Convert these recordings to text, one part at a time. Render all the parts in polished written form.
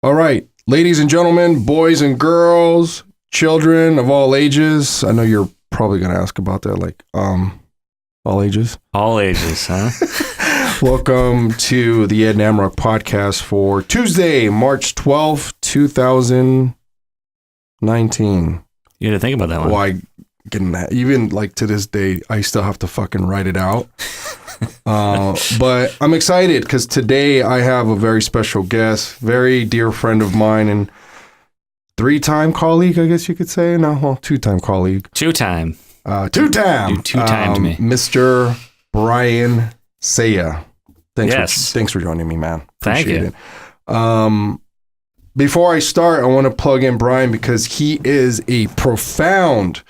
All right, ladies and gentlemen, boys and girls, children of all ages. I know you're probably going to ask about that, like, all ages. All ages, huh? Welcome to the Ed Namrock podcast for Tuesday, March 12th, 2019. You had to think about that one. Why? Even like to this day, I still have to fucking write it out. But I'm excited because today I have a very special guest, very dear friend of mine, and three-time colleague, I guess you could say. No, well, two-time colleague. Two-time. Two-time. You two-timed me. Mr. Brian Saya. Thanks for joining me, man. Appreciate it. Before I start, I want to plug in Brian because he is a profound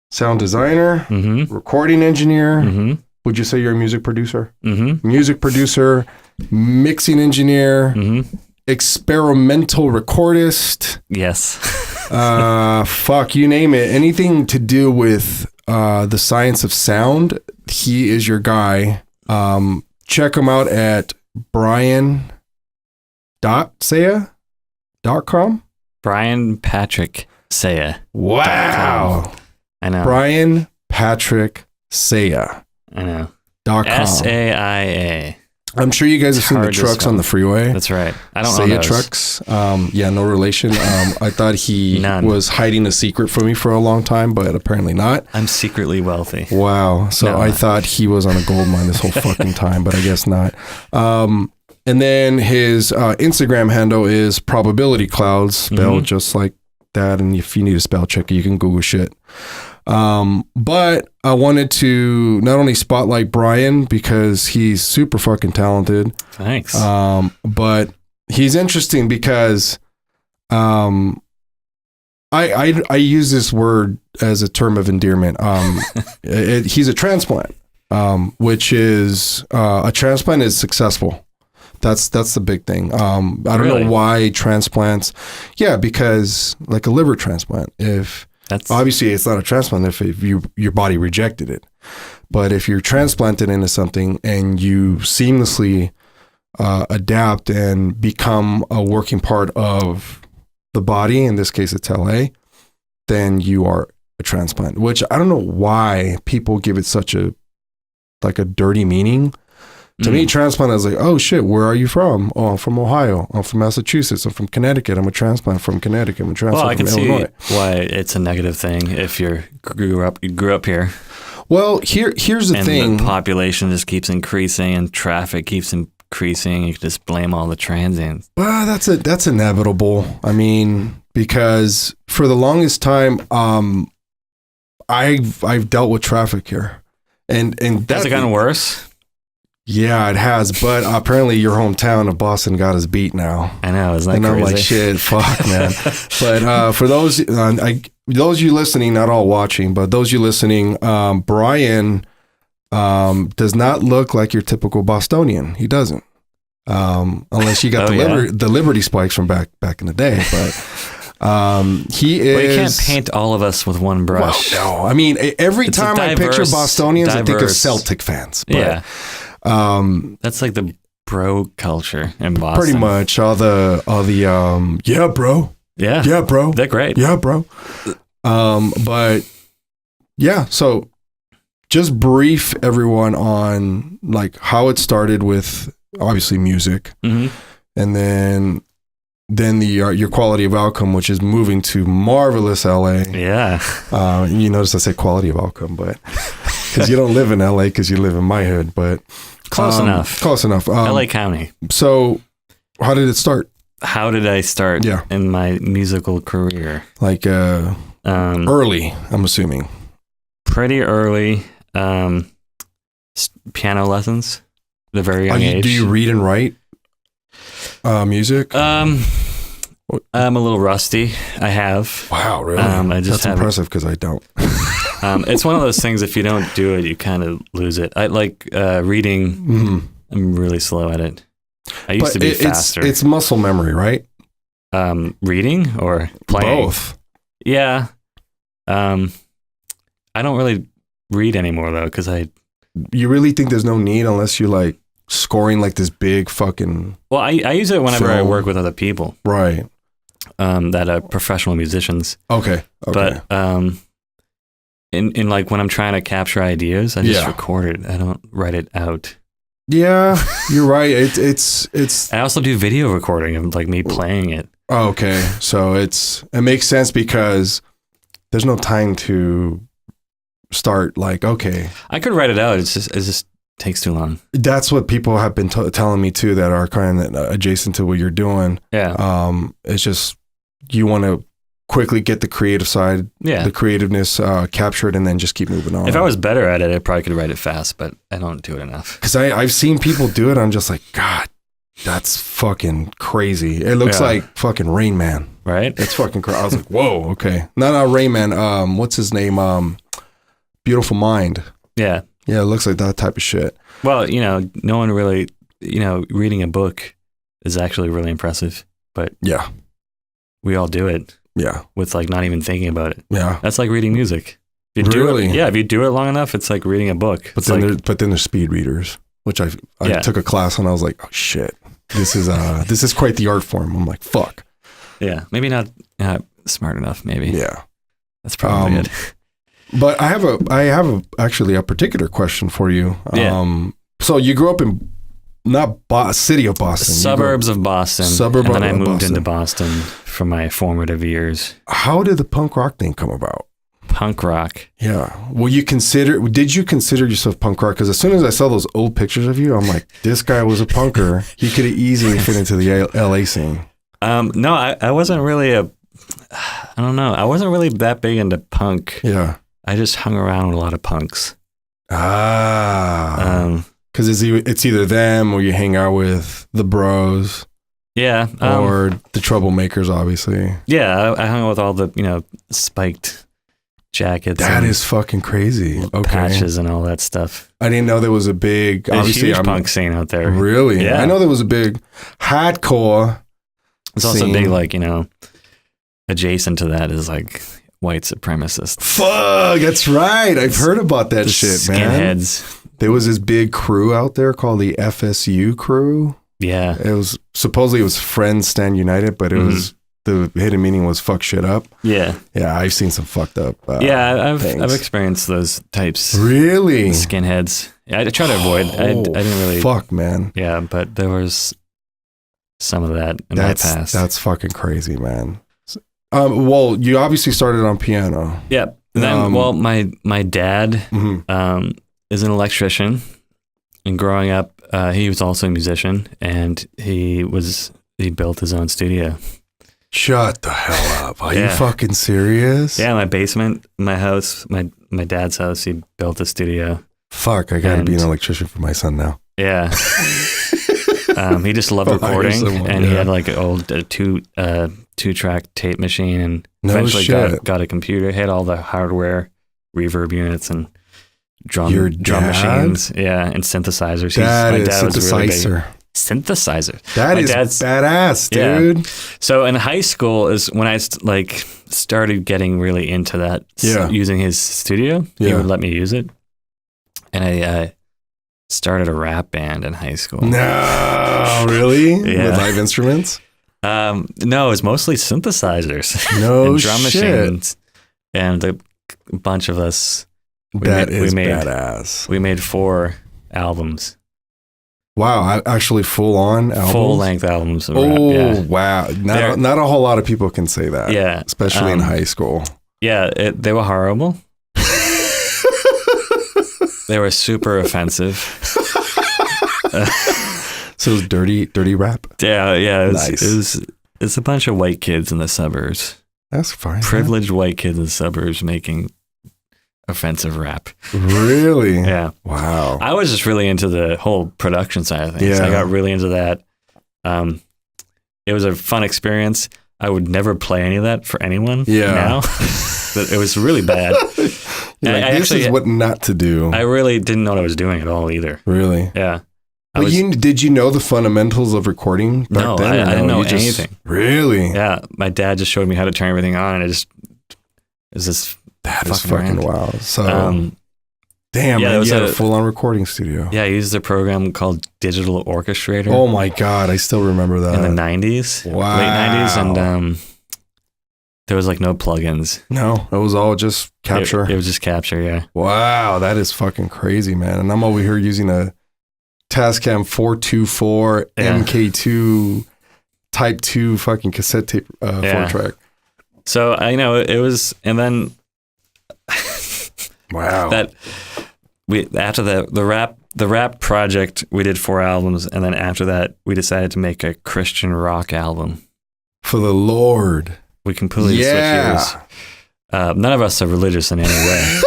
sound designer, recording engineer. Would you say you're a music producer? Music producer, mixing engineer, experimental recordist. Yes. Fuck, you name it. Anything to do with the science of sound, he is your guy. Check him out at brian.saya.com. Brian Patrick Saya. Wow. I know. Brian Patrick Saya. I know. .com. SAIA. I'm sure you guys have seen the trucks spell. On the freeway. That's right. I don't Saya know those. trucks. Yeah, no relation. I thought he None. was hiding a secret from me for a long time, but apparently not. I'm secretly wealthy. Wow. So No. I thought he was on a gold mine this whole fucking time, but I guess not. And then his Instagram handle is Probability Clouds, spelled just like that. And if you need a spell checker, you can Google shit. But I wanted to not only spotlight Brian because he's super fucking talented. Thanks. But he's interesting because I use this word as a term of endearment. He's a transplant, which is a transplant is successful. That's the big thing. I don't know why transplants. Yeah, because like a liver transplant, obviously it's not a transplant if your body rejected it. But if you're transplanted into something and you seamlessly adapt and become a working part of the body, in this case it's LA, then you are a transplant, which I don't know why people give it such a dirty meaning. To me, transplant is like, oh shit, where are you from? Oh, I'm from Ohio. I'm from Massachusetts. I'm from Connecticut. I'm a transplant from Connecticut. I'm a transplant from Illinois. See why it's a negative thing if you grew up here. Well, here's the thing. The population just keeps increasing and traffic keeps increasing. You can just blame all the transients. Well, that's inevitable. I mean, because for the longest time, I've dealt with traffic here, and has it gotten worse? Yeah, it has, but apparently your hometown of Boston got us beat now. I know, isn't that and crazy? I'm like, shit, fuck, man. But for those you listening, not all watching, but those you listening, Brian does not look like your typical Bostonian. He doesn't, unless you got the Liberty spikes from back in the day. But he is. Well, you can't paint all of us with one brush. Well, no, I mean every time I picture Bostonians, I think of Celtic fans. But, yeah. That's like the bro culture in Boston. Pretty much all the yeah, bro. Yeah, bro. They're great. Yeah, bro. But yeah, so just brief everyone on like how it started with obviously music, and then your quality of outcome, which is moving to marvelous LA. Yeah. You notice I say quality of outcome, but because you don't live in LA, because you live in my hood, but close enough. LA County. So how did it start? How did I start in my musical career? Like early, I'm assuming. Pretty early. Piano lessons at a very young age. Do you read and write music? I'm a little rusty. I have. Wow, really? That's impressive because I don't. It's one of those things, if you don't do it, you kind of lose it. I like reading. I'm really slow at it. I used to be faster. It's muscle memory, right? Reading or playing? Both. Yeah. I don't really read anymore though, because You really think there's no need unless you like scoring like this big fucking. Well, I use it whenever I work with other people. Right. That are professional musicians. Okay. But in like when I'm trying to capture ideas, I just record it. I don't write it out. Yeah, you're right. It's. I also do video recording of like me playing it. Oh, okay, so it makes sense because there's no time to start. Like, okay, I could write it out. It just takes too long. That's what people have been telling me too, that are kind of adjacent to what you're doing. Yeah. It's just you want to quickly get the creative side, the creativeness captured, and then just keep moving on. If I was better at it, I probably could write it fast, but I don't do it enough. Because I've seen people do it. I'm just like, God, that's fucking crazy. It looks like fucking Rain Man. Right? It's fucking crazy. I was like, whoa, okay. Not Rain Man. What's his name? Beautiful Mind. Yeah. Yeah, it looks like that type of shit. Well, no one really, reading a book is actually really impressive, but yeah, we all do it. Yeah. With like not even thinking about it. Yeah. That's like reading music. If you really? If you do it long enough, it's like reading a book. But then there's speed readers, which I took a class and I was like, oh shit, this is quite the art form. I'm like, fuck. Yeah. Maybe not smart enough. Maybe. Yeah. That's probably it. But I have actually a particular question for you. Yeah. So you grew up in city of Boston, suburbs of Boston, and then I moved into Boston for my formative years. How did the punk rock thing come about? Punk rock. Yeah. Did you consider yourself punk rock? Because as soon as I saw those old pictures of you, I'm like, this guy was a punker. He could have easily fit into the LA scene. No, I wasn't really I don't know. I wasn't really that big into punk. Yeah. I just hung around with a lot of punks. Because it's either them or you hang out with the bros. Yeah. Or the troublemakers, obviously. Yeah, I hung out with all the, spiked jackets. That is fucking crazy. Okay. Patches and all that stuff. I didn't know there was a big, punk scene out there. Really? Yeah. I know there was a big hardcore It's also big, like, adjacent to that is like white supremacists. Fuck, that's right. I've heard about that shit, man. Skinheads. There was this big crew out there called the FSU crew. Yeah. It was supposedly Friends Stand United, but it was the hidden meaning was fuck shit up. Yeah. Yeah, I've seen some fucked up I've experienced those types. Really? Skinheads. Yeah, I try to avoid. I didn't really. Fuck, man. Yeah, but there was some of that in my past. That's fucking crazy, man. Well, you obviously started on piano. Yeah. And then, my dad is an electrician, and growing up, he was also a musician, and he built his own studio. Shut the hell up! Are you fucking serious? Yeah, my basement, my house, my dad's house. He built a studio. Fuck! I gotta be an electrician for my son now. Yeah. He just loved recording, and he had like an old two-track tape machine, and eventually got a computer. He had all the hardware, reverb units, and drum machines. Yeah, and synthesizers. My dad was really big. Synthesizer. That is badass, dude. Yeah. So in high school is when I started getting really into that. Using his studio, he would let me use it, and I started a rap band in high school. No, really? Yeah. With live instruments? No, it was mostly synthesizers. No and drum shit. machines, and a bunch of us. That is badass. We made 4 albums. Wow, actually full-on albums? Full-length albums of rap, yeah. Wow. Not a whole lot of people can say that. Yeah. Especially in high school. Yeah, they were horrible. They were super offensive. So it was dirty rap? Yeah. Nice. It's a bunch of white kids in the suburbs. That's fine. Privileged white kids in the suburbs making offensive rap. Really? Yeah. Wow. I was just really into the whole production side of things. Yeah. I got really into that. It was a fun experience. I would never play any of that for anyone now. But it was really bad. This is what not to do. I really didn't know what I was doing at all either. Really? Yeah. Did you know the fundamentals of recording back then? I didn't know anything. Really? Yeah. My dad just showed me how to turn everything on, and that is fucking wild. So Damn, man, you had a full-on recording studio. Yeah, I used a program called Digital Orchestrator. Oh my God, I still remember that. In the 90s. Wow. Late 90s, and there was like no plugins. No, it was all just Capture. It was just Capture, yeah. Wow, that is fucking crazy, man. And I'm over here using a Tascam 424 MK2 Type 2 fucking cassette tape 4-track. So I know it was, and then wow. That we after the rap project, we did 4 albums, and then after that, we decided to make a Christian rock album. For the Lord. We completely switched gears. None of us are religious in any way.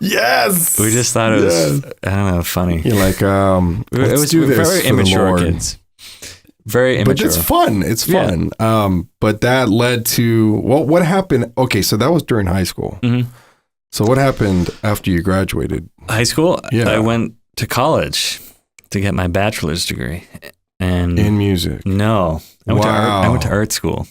Yes. We just thought it was, I don't know, funny. You're like, it was very immature kids. Very immature. But it's fun. It's fun. Yeah. But that led to, what happened? Okay, so that was during high school. Mm-hmm. So what happened after you graduated? High school? Yeah. I went to college to get my bachelor's degree. And in music? No. I went to art school.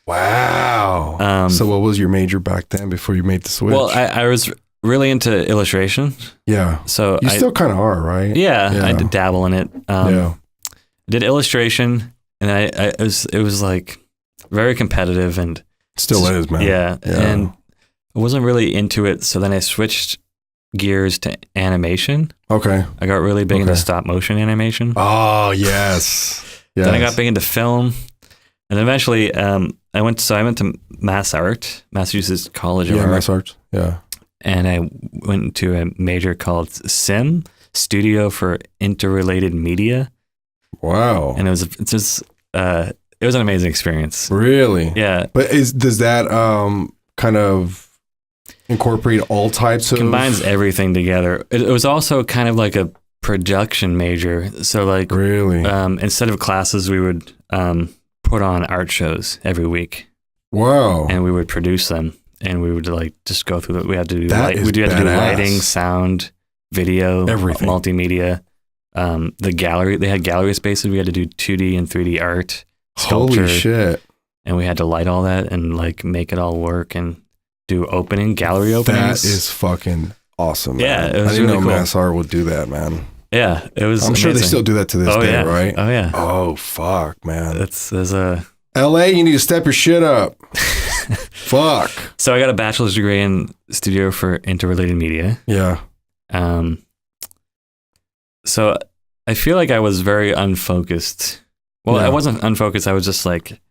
Wow. So what was your major back then before you made the switch? Well, I was really into illustration. Yeah. So you still kind of are, right? Yeah, I did dabble in it. Did illustration, and it was like very competitive, and still is, man. Yeah, and I wasn't really into it. So then I switched gears to animation. Okay. I got really big into stop motion animation. Oh yes. Then I got big into film, and eventually I went to Mass Art, Massachusetts College of Art. Mass Arts. Yeah. And I went to a major called SIM, Studio for Interrelated Media. Wow. And it was an amazing experience. Really? Yeah. But does that kind of incorporate all types of... Combines everything together. It was also kind of like a production major. So like... Really? Instead of classes, we would put on art shows every week. Wow. And we would produce them. And we would like just go through we had to do to do lighting, sound, video, everything, multimedia. The gallery, they had gallery spaces. We had to do 2D and 3D art, sculpture. Holy shit. And we had to light all that and like make it all work and do gallery openings. That is fucking awesome. Yeah. Man. It was I didn't really know cool. Mass Art would do that, man. Yeah. It was I'm sure they still do that to this day, right? Oh yeah. Oh fuck, man. There's a LA, you need to step your shit up. Fuck. So I got a bachelor's degree in Studio for Interrelated Media. Yeah. So I feel like I was very unfocused. Well, I wasn't unfocused. I was just like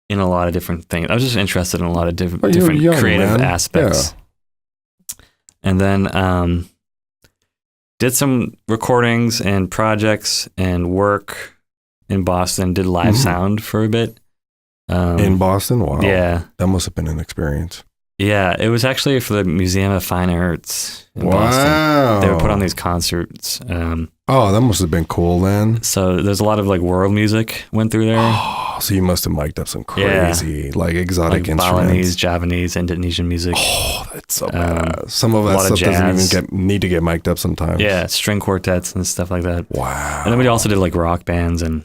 in a lot of different things. I was just interested in a lot of different creative aspects. Yeah. And then did some recordings and projects and work in Boston. Did live sound for a bit. In Boston? Wow. Yeah. That must have been an experience. Yeah. It was actually for the Museum of Fine Arts in Boston. They would put on these concerts. That must have been cool then. So there's a lot of like world music went through there. Oh, so you must have mic'd up some crazy, like exotic instruments. Balinese, Javanese, Indonesian music. Oh, that's so bad. Some of that stuff doesn't even need to get mic'd up sometimes. Yeah, string quartets and stuff like that. Wow. And then we also did like rock bands and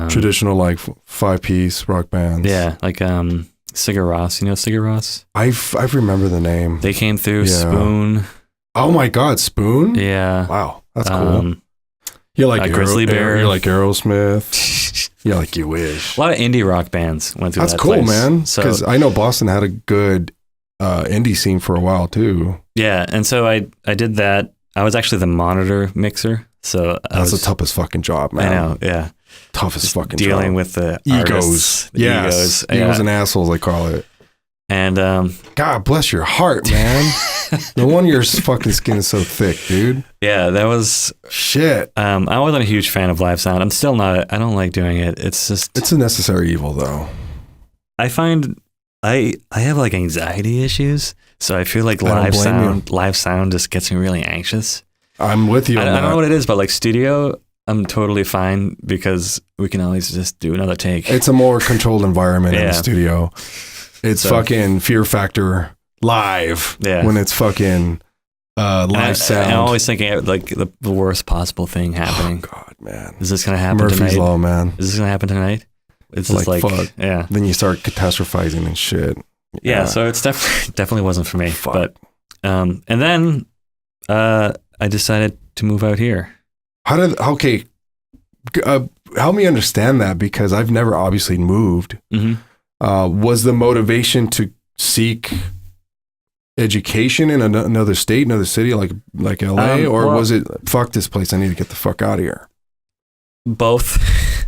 traditional like 5-piece rock bands. Yeah, like Sigur Rós. You know Sigur Rós? I remember the name. They came through. Spoon. Oh my God, Spoon? Yeah. Wow, that's cool. You're like Grizzly Bear. You're like Aerosmith. You're like You Wish. A lot of indie rock bands went through. That's cool, man. Because I know Boston had a good indie scene for a while too. Yeah, and so I did that. I was actually the monitor mixer. So that's the toughest fucking job, man. I know. Yeah. Toughest fucking dealing job. with the egos. Egos and assholes, I call it. And God bless your heart, man. No wonder your fucking skin is so thick, dude. Yeah, that was shit. I wasn't a huge fan of live sound. I'm still not. I don't like doing it. It's a necessary evil, though. I find I have like anxiety issues, so I feel like live sound just gets me really anxious. I'm with you. I don't know what it is, but like studio, I'm totally fine because we can always just do another take. It's a more controlled environment in the studio. It's fucking Fear Factor live when it's fucking live sound. I'm always thinking like the worst possible thing happening. Oh God, man. Is this going to happen Murphy's tonight? Law, man. Is this going to happen tonight? It's just like fuck. Yeah. Then you start catastrophizing and shit. Yeah, so it's definitely wasn't for me. Fuck. But and then I decided to move out here. Help me understand that, because I've never obviously moved. Mm-hmm. Was the motivation to seek education in another state, another city, like LA, or was it fuck this place, I need to get the fuck out of here? Both.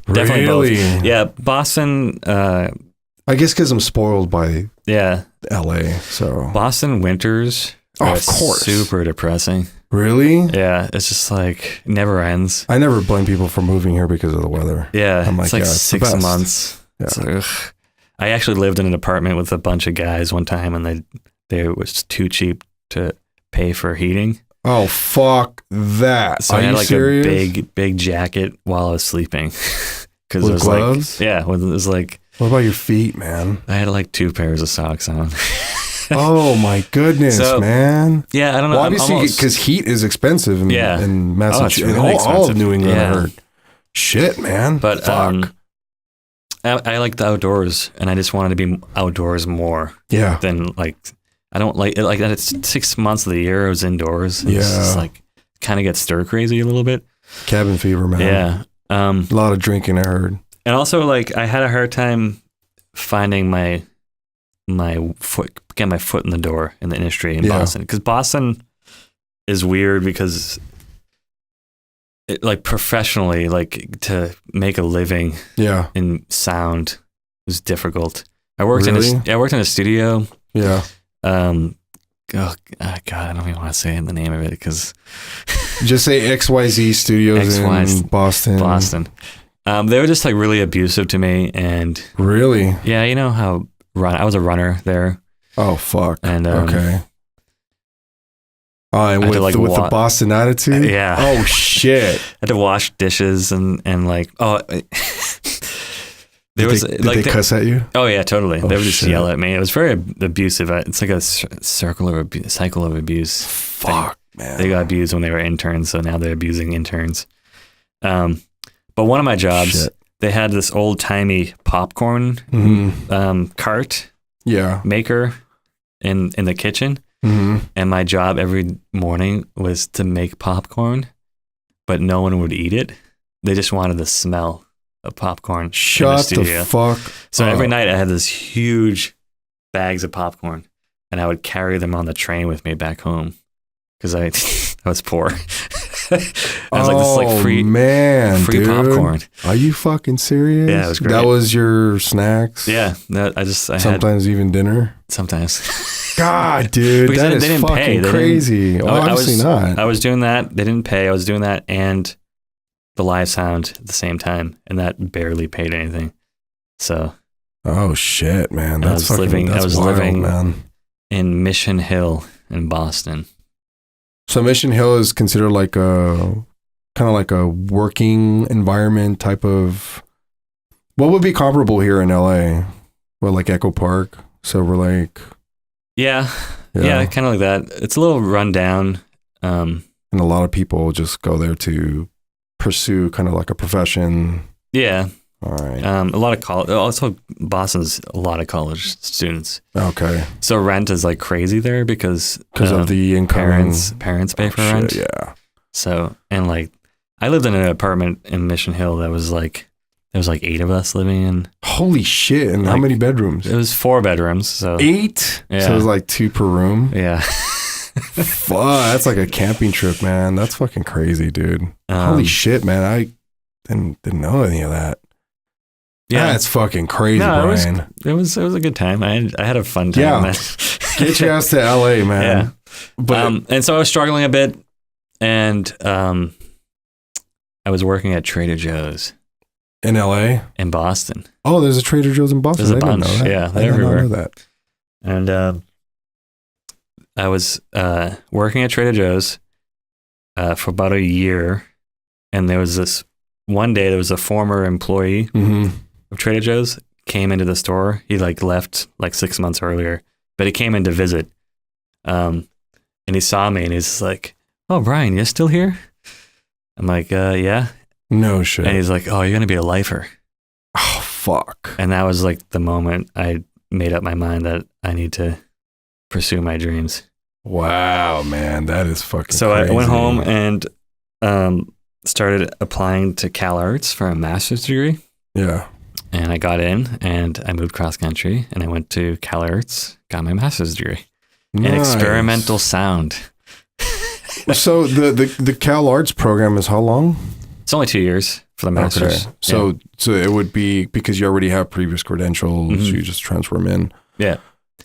Definitely both. Yeah, Boston. I guess because I'm spoiled by LA. So Boston winters are of course super depressing. Really? Yeah, it's just like never ends. I never blame people for moving here because of the weather. Yeah, it's like 6 months. Yeah. Like, I actually lived in an apartment with a bunch of guys one time, and they was too cheap to pay for heating. Oh, fuck that. So I had like serious? A big jacket while I was sleeping. With it was gloves? Like, yeah, it was like... What about your feet, man? I had like 2 pairs of socks on. Oh my goodness, man. Yeah, I don't know. Well, obviously, because heat is expensive in Massachusetts. Really all of New England, I heard. Shit, man. But fuck. I like the outdoors, and I just wanted to be outdoors more. Yeah. Than like... I don't like it. Like that. It's 6 months of the year I was indoors. It's just like kind of get stir crazy a little bit. Cabin fever, man. Yeah. A lot of drinking, I heard. And also, like, I had a hard time finding my foot, getting my foot in the door in the industry in Boston, because Boston is weird because, like, professionally, like to make a living, in sound was difficult. I worked in a studio. Yeah. Oh God, I don't even want to say the name of it because just say XYZ Studios in Boston. They were just like really abusive to me, and really, yeah, you know how I was a runner there. Oh fuck. And okay. And with the Boston attitude. Yeah. Oh shit. I had to wash dishes and like Did they cuss at you? Oh yeah, totally. They would just yell at me. It was very abusive. It's like a cycle of abuse. Fuck, man. They got abused when they were interns, so now they're abusing interns. But one of my jobs, they had this old timey popcorn cart maker in the kitchen, and my job every morning was to make popcorn, but no one would eat it. They just wanted the smell of popcorn. Shut in the studio. The fuck So every night I had this huge bags of popcorn, and I would carry them on the train with me back home because I was poor. I was like, this is like free popcorn. Are you fucking serious? Yeah, it was great. That was your snacks? Yeah. Sometimes even dinner? Sometimes. God, dude, that is fucking crazy. Obviously not. I was doing that. They didn't pay. I was doing that and the live sound at the same time, and that barely paid anything. So. Oh shit, man. I was living man. In Mission Hill in Boston. So Mission Hill is considered like kind of like a working environment type of. What would be comparable here in LA? Well, like Echo Park, Silver Lake. Yeah, kind of like that. It's a little run down. And a lot of people just go there to pursue kind of like a profession. Yeah. All right. A lot of college. Also, Boston's a lot of college students. Okay. So rent is like crazy there because of the income. Parents pay for rent. Yeah. So, and like, I lived in an apartment in Mission Hill that was like, there was like 8 of us living in. Holy shit! And like, how many bedrooms? It was 4 bedrooms. So 8. Yeah. So it was like 2 per room. Yeah. Fuck, that's like a camping trip, man. That's fucking crazy, dude. Holy shit, man! I didn't know any of that. Yeah, that's fucking crazy, Brian. It was a good time. I had a fun time. Yeah, get your ass to LA, man. Yeah, but and so I was struggling a bit, and I was working at Trader Joe's in LA, in Boston. Oh, there's a Trader Joe's in Boston. There's a bunch. Yeah, they're everywhere. I didn't know that. And I was working at Trader Joe's for about a year, and there was this one day there was a former employee of Trader Joe's came into the store. He like left like 6 months earlier, but he came in to visit. And he saw me and he's like, "Oh, Brian, you're still here?" I'm like, yeah. No shit. And he's like, "Oh, you're going to be a lifer." Oh, fuck. And that was like the moment I made up my mind that I need to pursue my dreams. Wow, man, that is fucking so crazy. I went home and started applying to Cal Arts for a master's degree. Yeah. And I got in and I moved cross country and I went to Cal Arts, got my master's degree in experimental sound. So the Cal Arts program is how long? It's only 2 years for the master's. Okay. So it would be because you already have previous credentials, you just transfer them in. Yeah.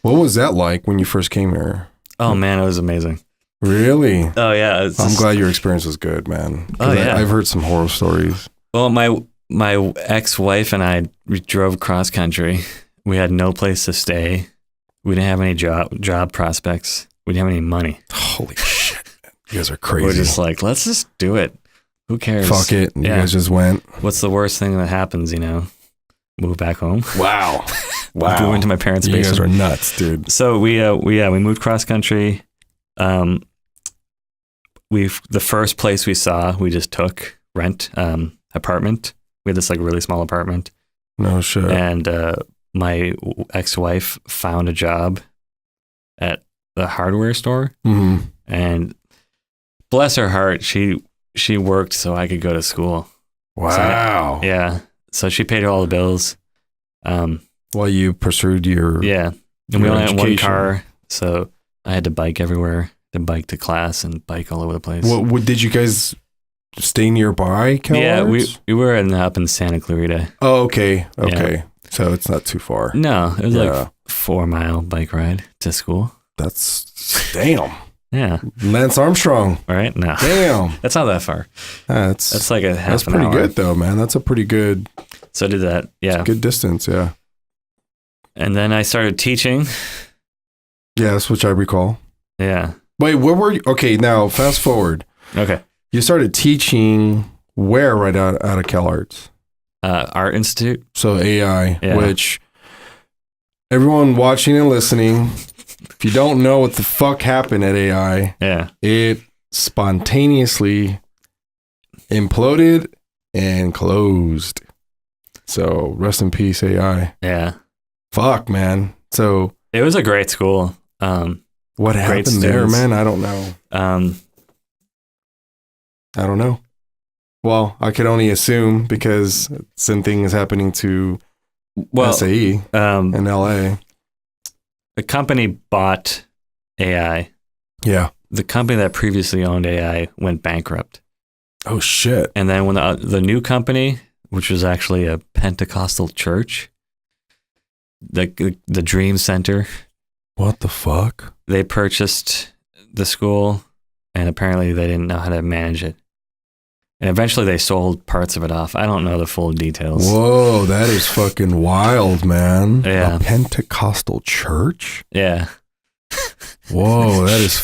What was that like when you first came here? Oh man, it was amazing. Really? Oh yeah. I'm glad your experience was good, man. Oh yeah. I've heard some horror stories. Well, my ex-wife and I drove cross country. We had no place to stay. We didn't have any job prospects. We didn't have any money. Holy shit. You guys are crazy. We're just like, let's just do it. Who cares? Fuck it. You guys just went. What's the worst thing that happens, Move back home. Wow. Go into my parents' basement. You guys are nuts, dude. So we moved cross country. The first place we saw, we just took rent apartment. We had this like really small apartment. No shit. And my ex-wife found a job at the hardware store. Mm-hmm. And bless her heart, she worked so I could go to school. Wow. So she paid all the bills. While you pursued your and we only had one car, so I had to bike everywhere, to bike to class and bike all over the place. What did you guys stay nearby, Cal Arts? we were up in Santa Clarita. Oh, okay. Yeah. So it's not too far. No, it was like 4 mile bike ride to school. That's damn. Yeah. Lance Armstrong. Right? No. Damn. That's not that far. That's like a half That's pretty good though, man. That's a pretty good. So I did that. Yeah. Good distance. Yeah. And then I started teaching. Yes, which I recall. Yeah. Wait, where were you? Okay, now fast forward. Okay. You started teaching where right out of Cal Arts? Art Institute. So AI, which everyone watching and listening, if you don't know what the fuck happened at AI, it spontaneously imploded and closed. So rest in peace, AI. Yeah. Fuck, man. So it was a great school. What happened there, man? I don't know. I don't know. Well, I could only assume because same thing is happening to SAE in LA. The company bought AI. Yeah. The company that previously owned AI went bankrupt. Oh, shit. And then when the new company, which was actually a Pentecostal church, the Dream Center. What the fuck? They purchased the school and apparently they didn't know how to manage it. And eventually they sold parts of it off. I don't know the full details. Whoa, that is fucking wild, man. Yeah. A Pentecostal church? Yeah. Whoa, that is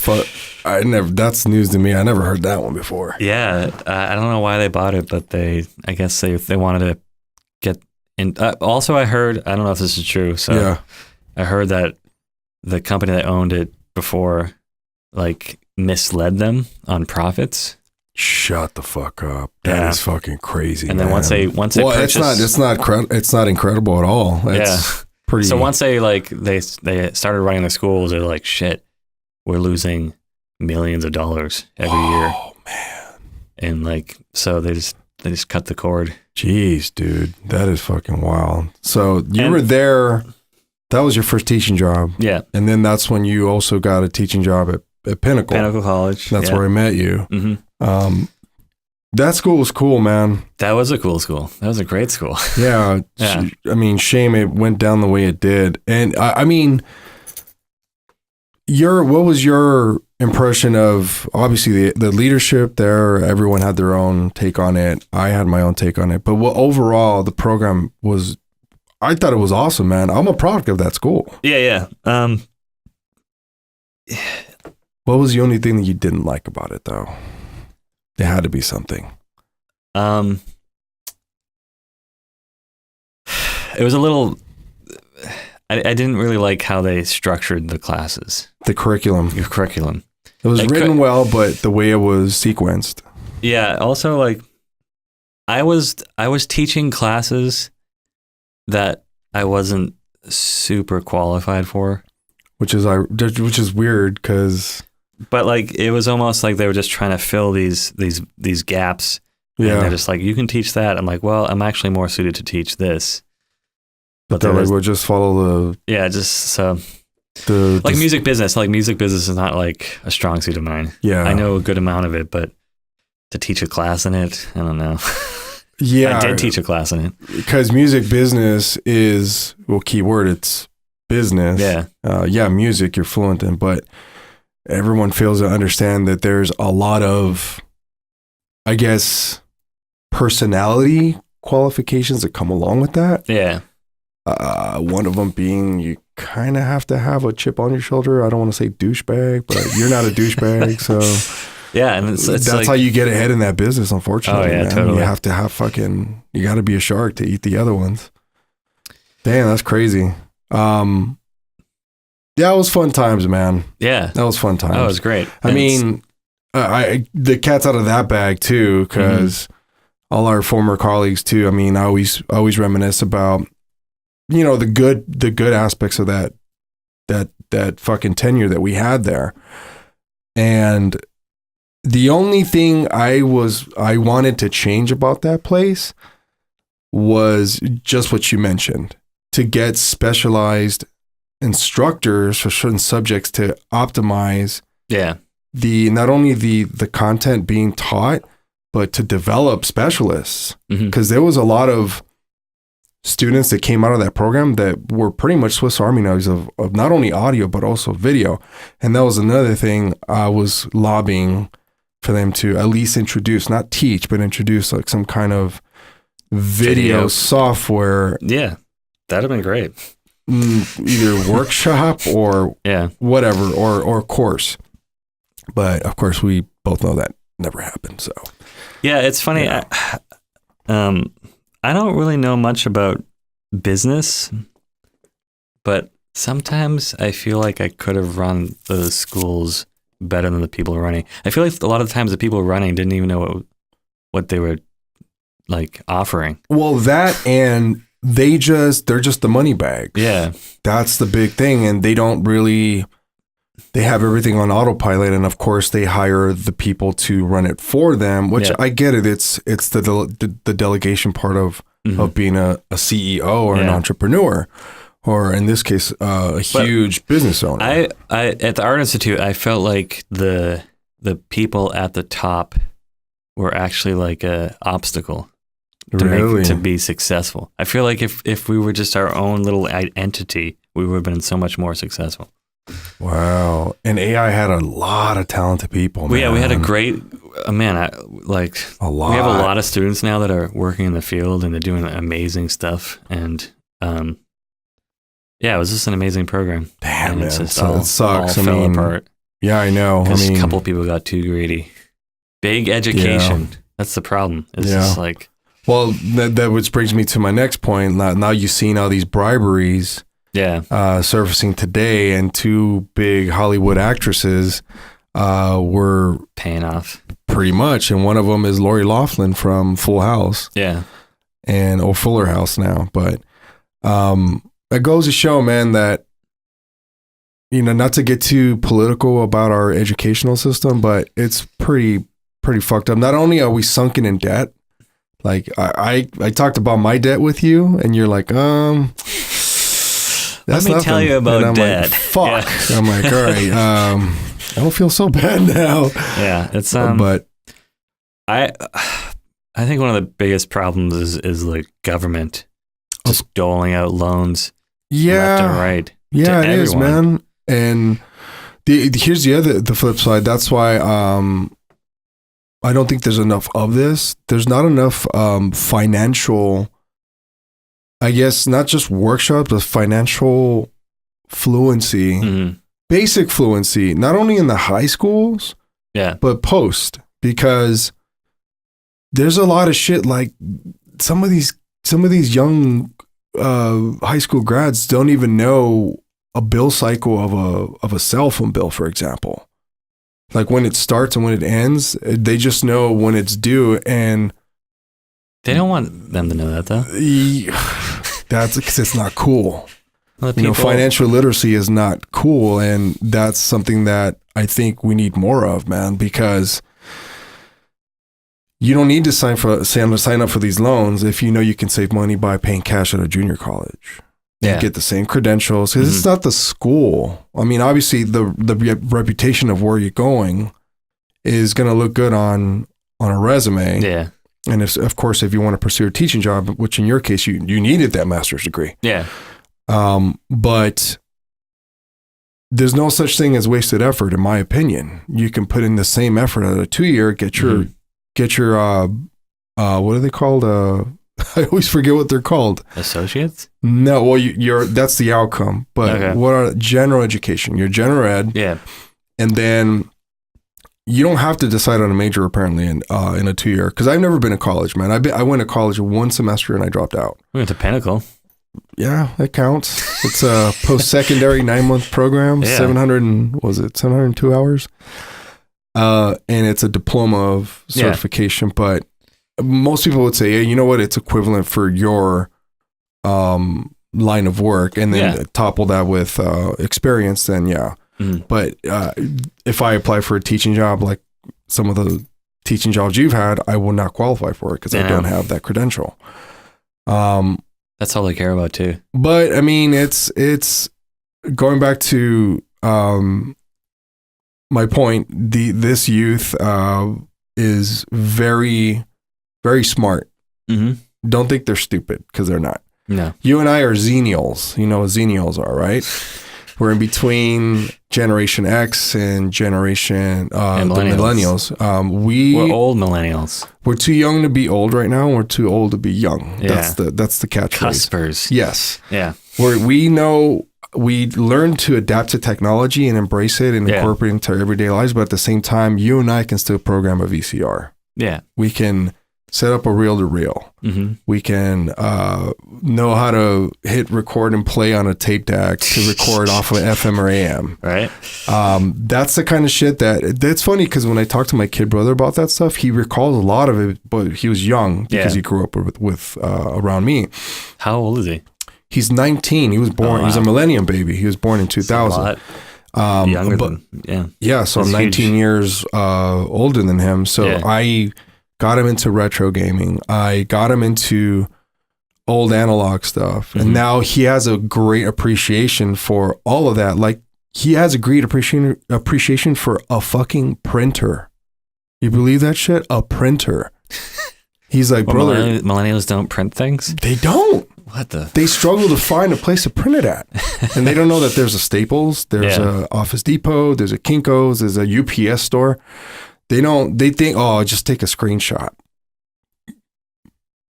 that's news to me. I never heard that one before. Yeah. I don't know why they bought it, but I guess they wanted to get in. Also, I heard, I don't know if this is true. So I heard that the company that owned it before, like, misled them on profits. Shut the fuck up. That is fucking crazy. And then man. once they purchased, it's not incredible at all. It's pretty. So once they started running the schools, they're like, shit, we're losing millions of dollars every year. Oh man. And like, so they just cut the cord. Jeez, dude, that is fucking wild. So you were there. That was your first teaching job. Yeah. And then that's when you also got a teaching job at Pinnacle. Pinnacle College. That's where I met you. Mm-hmm. That school was cool, man. That was a cool school. That was a great school. Yeah. I mean, shame it went down the way it did. And I mean, what was your impression of, obviously the leadership there? Everyone had their own take on it. I had my own take on it, but overall the program was, I thought it was awesome, man. I'm a product of that school. Yeah. What was the only thing that you didn't like about it though? There had to be something. It was a little, I didn't really like how they structured the classes. The curriculum. Your curriculum. It was written well, but the way it was sequenced. Yeah. Also, like, I was teaching classes that I wasn't super qualified for. Which is weird because. But like it was almost like they were just trying to fill these gaps. Yeah. And they're just like, you can teach that. I'm like, well, I'm actually more suited to teach this. But they're like, we'll just follow the. Yeah, just so. Music business. Like music business is not like a strong suit of mine. Yeah. I know a good amount of it, but to teach a class in it, I don't know. Yeah. I did teach a class in it. Because music business is, well, keyword, it's business. Yeah. Music you're fluent in, but everyone fails to understand that there's a lot of, I guess, personality qualifications that come along with that. Yeah. One of them being you kind of have to have a chip on your shoulder. I don't want to say douchebag, but you're not a douchebag. So yeah, and it's that's like, how you get ahead in that business, unfortunately. Oh, yeah, man. totally. You have to have you got to be a shark to eat the other ones. Damn, that's crazy. Yeah, it was fun times, man. Yeah. That was fun times. That was great. I mean, the cat's out of that bag too, because all our former colleagues too. I mean, I always reminisce about, the good aspects of that fucking tenure that we had there. And the only thing I wanted to change about that place was just what you mentioned, to get specialized instructors for certain subjects to optimize not only the content being taught, but to develop specialists. Because there was a lot of students that came out of that program that were pretty much Swiss Army knives of not only audio, but also video. And that was another thing I was lobbying for them to at least introduce, not teach, but introduce like some kind of video software. Yeah, that'd have been great. Either workshop or whatever, or course. But of course, we both know that never happened. So yeah, it's funny. Yeah. I don't really know much about business, but sometimes I feel like I could have run those schools better than the people running. I feel like a lot of the times the people running didn't even know what they were like offering. Well, that and they're just the money bag. Yeah. That's the big thing. And they have everything on autopilot. And of course they hire the people to run it for them, which I get it. It's the delegation part of being a CEO or an entrepreneur, or in this case, a huge business owner. I at the Art Institute, I felt like the people at the top were actually like a obstacle to be successful. I feel like if we were just our own little entity, we would have been so much more successful. Wow. And AI had a lot of talented people. Well, yeah, we had a great, a lot. We have a lot of students now that are working in the field and they're doing amazing stuff. And it was just an amazing program. Damn, and man. It sucks. All fell apart. Yeah, I know. Because a couple people got too greedy. Big education. Yeah. That's the problem. It's just like. Well, that which brings me to my next point. Now you've seen all these briberies surfacing today, and two big Hollywood actresses were paying off pretty much. And one of them is Lori Loughlin from Full House. Yeah. Or Fuller House now. But it goes to show, man, that, not to get too political about our educational system, but it's pretty fucked up. Not only are we sunken in debt, like I talked about my debt with you, and you're like, that's let me tell you about debt. Like, fuck. Yeah. I'm like, all right, I don't feel so bad now. Yeah, it's but I think one of the biggest problems is like government just doling out loans left and right. Yeah, it is, man. And here's the flip side. That's why I don't think there's enough of this. There's not enough financial, I guess, not just workshops, but financial fluency, basic fluency, not only in the high schools, but post, because there's a lot of shit like some of these young high school grads don't even know a bill cycle of a cell phone bill, for example. Like when it starts and when it ends, they just know when it's due, and they don't want them to know that though. That's because it's not cool. Financial literacy is not cool. And that's something that I think we need more of, man, because you don't need to sign up for these loans if you know you can save money by paying cash at a junior college. You get the same credentials because it's not the school. I mean, obviously the reputation of where you're going is going to look good on a resume. Yeah. And of course, if you want to pursue a teaching job, which in your case, you needed that master's degree. Yeah. But there's no such thing as wasted effort, in my opinion. You can put in the same effort at a 2-year, get your what are they called? I always forget what they're called. Associates? No, well, that's the outcome. But what are general education? Your general ed. Yeah. And then you don't have to decide on a major apparently in a 2-year. Because I've never been to college, man. I went to college 1 semester and I dropped out. We went to Pinnacle. Yeah, it counts. It's a post-secondary 9-month program. 702 hours. And it's a diploma of certification, but most people would say, hey, you know what? It's equivalent for your line of work, and then topple that with experience. Then But if I apply for a teaching job, like some of the teaching jobs you've had, I will not qualify for it because I don't have that credential. That's all they care about too. But I mean, it's going back to my point. This youth is very, very smart. Mm-hmm. Don't think they're stupid because they're not. No. You and I are Xennials. You know what Xennials are, right? We're in between Generation X and Generation millennials. We're old millennials. We're too young to be old right now. And we're too old to be young. Yeah. That's the catchphrase. Cuspers. Yes. Yeah. We learn to adapt to technology and embrace it and incorporate it into our everyday lives. But at the same time, you and I can still program a VCR. Yeah. We can set up a reel-to-reel. Mm-hmm. We can know how to hit record and play on a tape deck to record off of FM or AM. Right. That's the kind of shit that's funny because when I talk to my kid brother about that stuff, he recalls a lot of it, but he was young because he grew up with around me. How old is he? He's 19. He was born. He's a millennium baby. He was born in 2000. Younger than so I'm 19 years older than him. So I got him into retro gaming. I got him into old analog stuff. Mm-hmm. And now he has a great appreciation for all of that. Like he has a great appreciation for a fucking printer. You believe that shit? A printer. He's like, brother. Millennials don't print things? They don't. What the? They struggle to find a place to print it at. And they don't know that there's a Staples, there's a Office Depot, there's a Kinko's, there's a UPS store. They think, just take a screenshot.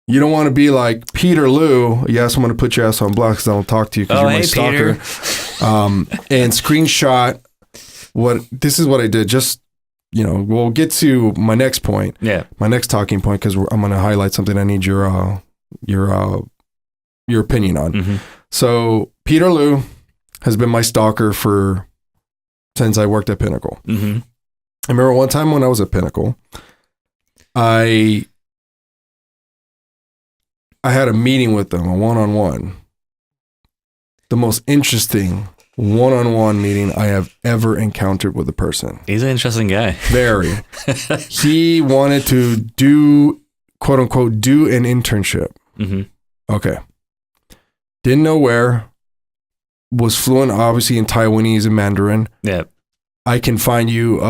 You don't want to be like Peter Lou. Yes, I'm going to put your ass on block because I don't talk to you because you're my stalker. And screenshot this is what I did. Just, we'll get to my next point. Yeah. My next talking point, because I'm going to highlight something I need your opinion on. Mm-hmm. So Peter Lou has been my stalker since I worked at Pinnacle. Mm-hmm. I remember one time when I was at Pinnacle, I had a meeting with them, a one-on-one. The most interesting one-on-one meeting I have ever encountered with a person. He's an interesting guy. Very. He wanted to do, quote unquote, do an internship. Mm-hmm. Okay. Didn't know where. Was fluent, obviously, in Taiwanese and Mandarin. Yeah. I can find you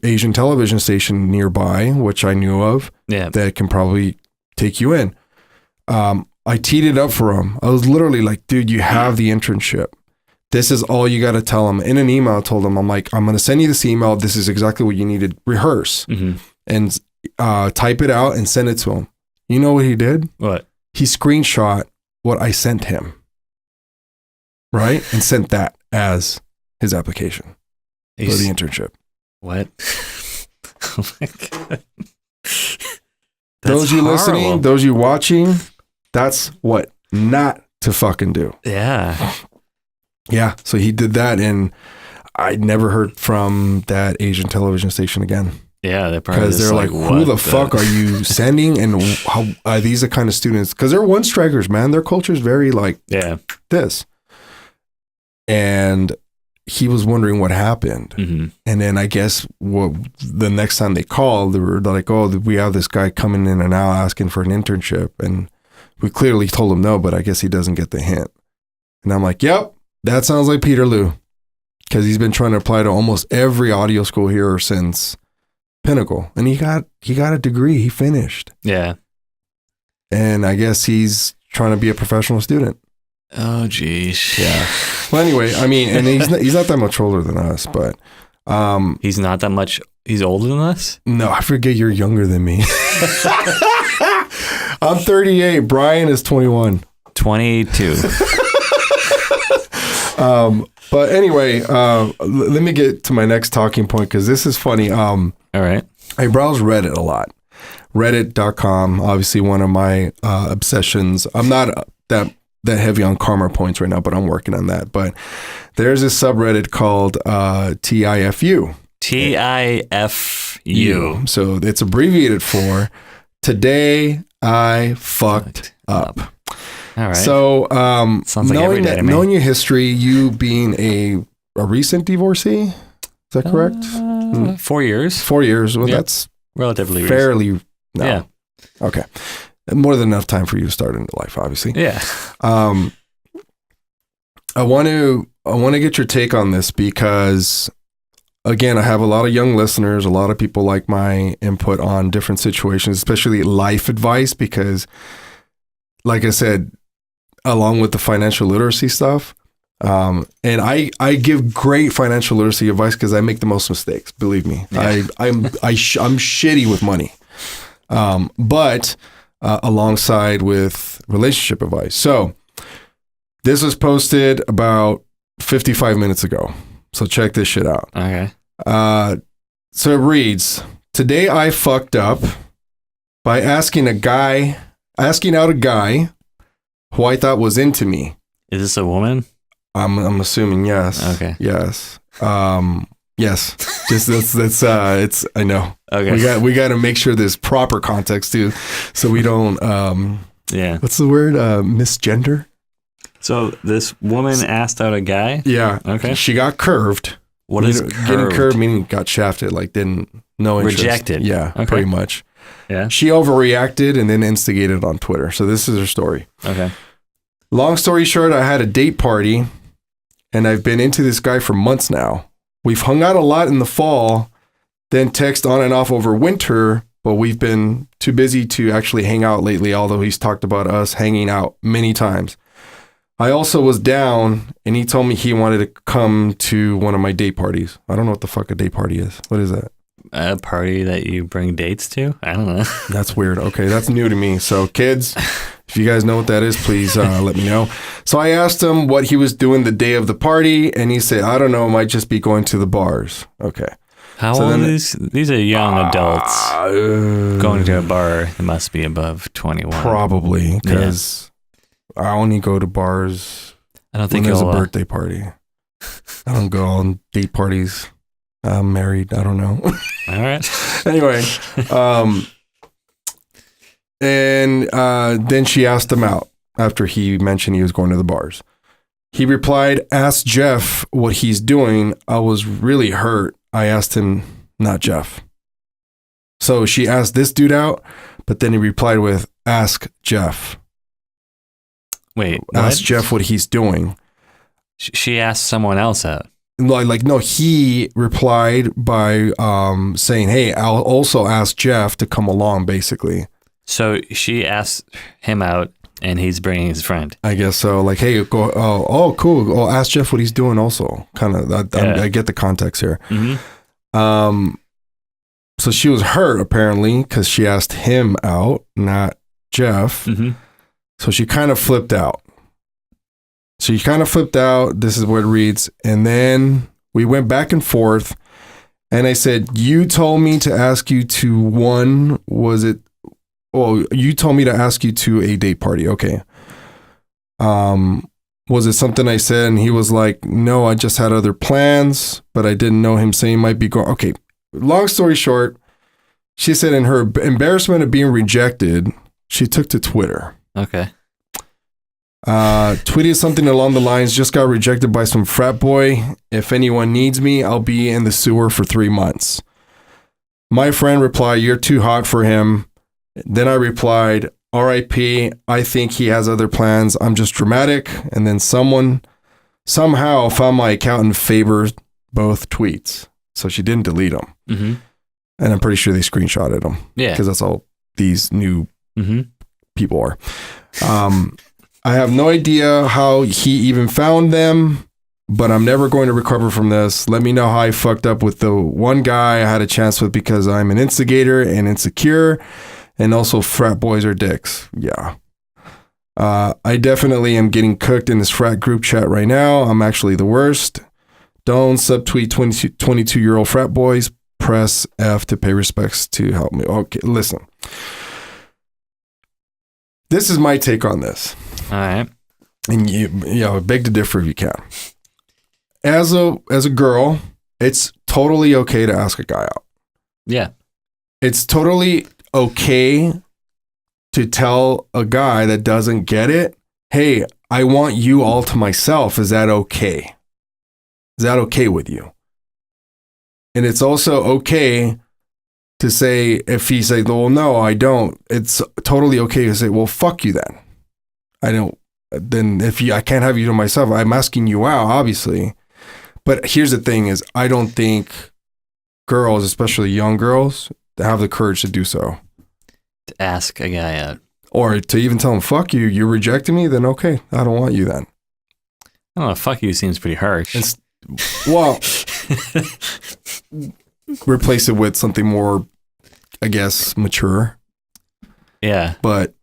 Asian television station nearby, which I knew of, that can probably take you in. I teed it up for him. I was literally like, dude, you have the internship. This is all you got to tell him. In an email, I told him, I'm like, I'm going to send you this email. This is exactly what you need to rehearse and type it out and send it to him. You know what he did? What? He screenshot what I sent him. Right? And sent that as his application. For the internship. What? Oh my God. Those you listening, those you watching, that's what not to fucking do. Yeah. Yeah. So he did that, and I never heard from that Asian television station again. Yeah, they probably because they're like, who the fuck are you sending, and how are these the kind of students? Because they're one strikers, man. Their culture is very like this. and he was wondering what happened. Mm-hmm. And then I guess the next time they called, they're like, oh, we have this guy coming in and out asking for an internship. And we clearly told him no, but I guess he doesn't get the hint. And I'm like, yep, that sounds like Peter Liu. Because he's been trying to apply to almost every audio school here since Pinnacle. And he got a degree. He finished. Yeah. And I guess he's trying to be a professional student. Oh, geez. Yeah. Well, anyway, I mean, and he's not that much older than us, but he's not that much. He's older than us? No, I forget you're younger than me. I'm 38. Brian is 21. 22. But anyway, let me get to my next talking point because this is funny. All right. I browse Reddit a lot. Reddit.com, obviously one of my obsessions. I'm not that heavy on karma points right now, but I'm working on that. But there's a subreddit called TIFU. TIFU. So it's abbreviated for Today I Fucked Up. All right. So sounds like every day to me. knowing your history, you being a recent divorcee, is that correct? 4 years. 4 years. Well, that's relatively fairly. No. Yeah. Okay. More than enough time for you to start into life, obviously. Yeah. I want to get your take on this because, again, I have a lot of young listeners. A lot of people like my input on different situations, especially life advice, because, like I said, along with the financial literacy stuff, and I give great financial literacy advice because I make the most mistakes. Believe me, yeah. I'm shitty with money, but alongside with relationship advice. So this was posted about 55 minutes ago. So check this shit out. Okay. So it reads, today I fucked up by asking out a guy who I thought was into me. Is this a woman? I'm assuming yes. Okay. Yes. Yes. Just that's it's I know. Okay. We got to make sure there's proper context too, so we don't yeah. What's the word? Misgender? So this woman asked out a guy? Yeah. Okay. She got curved. What is curved? Getting curved meaning got shafted, like didn't no interest. Rejected. Yeah, okay. Pretty much. Yeah. She overreacted and then instigated on Twitter. So this is her story. Okay. Long story short, I had a date party and I've been into this guy for months now. We've hung out a lot in the fall, then text on and off over winter, but we've been too busy to actually hang out lately, although he's talked about us hanging out many times. I also was down and he told me he wanted to come to one of my date parties. I don't know what the fuck a date party is. What is that? A party that you bring dates to? I don't know. That's weird. Okay, that's new to me. So kids, if you guys know what that is, please let me know. So I asked him what he was doing the day of the party, and he said, I don't know, might just be going to the bars. Okay. How old is these are young adults going to a bar. It must be above 21. Probably, because I only go to bars I don't think when there's a birthday party. I don't go on date parties. I'm married. I don't know. All right. Anyway, and then she asked him out after he mentioned he was going to the bars. He replied, ask Jeff what he's doing. I was really hurt. I asked him, not Jeff. So she asked this dude out, but then he replied with, ask Jeff. Wait, ask Jeff what he's doing. She asked someone else out. Like, no, he replied by saying, hey, I'll also ask Jeff to come along, basically. So she asked him out and he's bringing his friend. I guess so. Like, hey, go. Oh, cool. Oh, ask Jeff what he's doing also. Kind of, I get the context here. Mm-hmm. So she was hurt, apparently, because she asked him out, not Jeff. Mm-hmm. So she kind of flipped out. This is what it reads. And then we went back and forth. And I said, you told me to ask you to you told me to ask you to a date party. Okay. Was it something I said? And he was like, no, I just had other plans, but I didn't know him saying might be going. Okay. Long story short, she said in her embarrassment of being rejected, she took to Twitter. Okay. Tweeted something along the lines, just got rejected by some frat boy. If anyone needs me, I'll be in the sewer for 3 months. My friend replied, you're too hot for him. Then I replied, RIP, I think he has other plans. I'm just dramatic. And then someone somehow found my account and favored both tweets. So she didn't delete them. Mm-hmm. And I'm pretty sure they screenshotted them. Yeah. Because that's all these new people are. I have no idea how he even found them, but I'm never going to recover from this. Let me know how I fucked up with the one guy I had a chance with because I'm an instigator and insecure, and also frat boys are dicks. Yeah. I definitely am getting cooked in this frat group chat right now. I'm actually the worst. Don't subtweet 22-year-old frat boys. Press F to pay respects to help me. Okay, listen. This is my take on this. All right. And you beg to differ if you can. As a girl, it's totally okay to ask a guy out. Yeah. It's totally okay to tell a guy that doesn't get it, hey, I want you all to myself. Is that okay? Is that okay with you? And it's also okay to say, if he says, well, no, I don't, it's totally okay to say, well, fuck you then. I don't, then I can't have you to myself. I'm asking you out, obviously. But here's the thing is, I don't think girls, especially young girls, have the courage to do so. To ask a guy out. Or to even tell him, fuck you, you're rejecting me, then okay, I don't want you then. I don't know, fuck you seems pretty harsh. Well, replace it with something more, I guess, mature. Yeah. But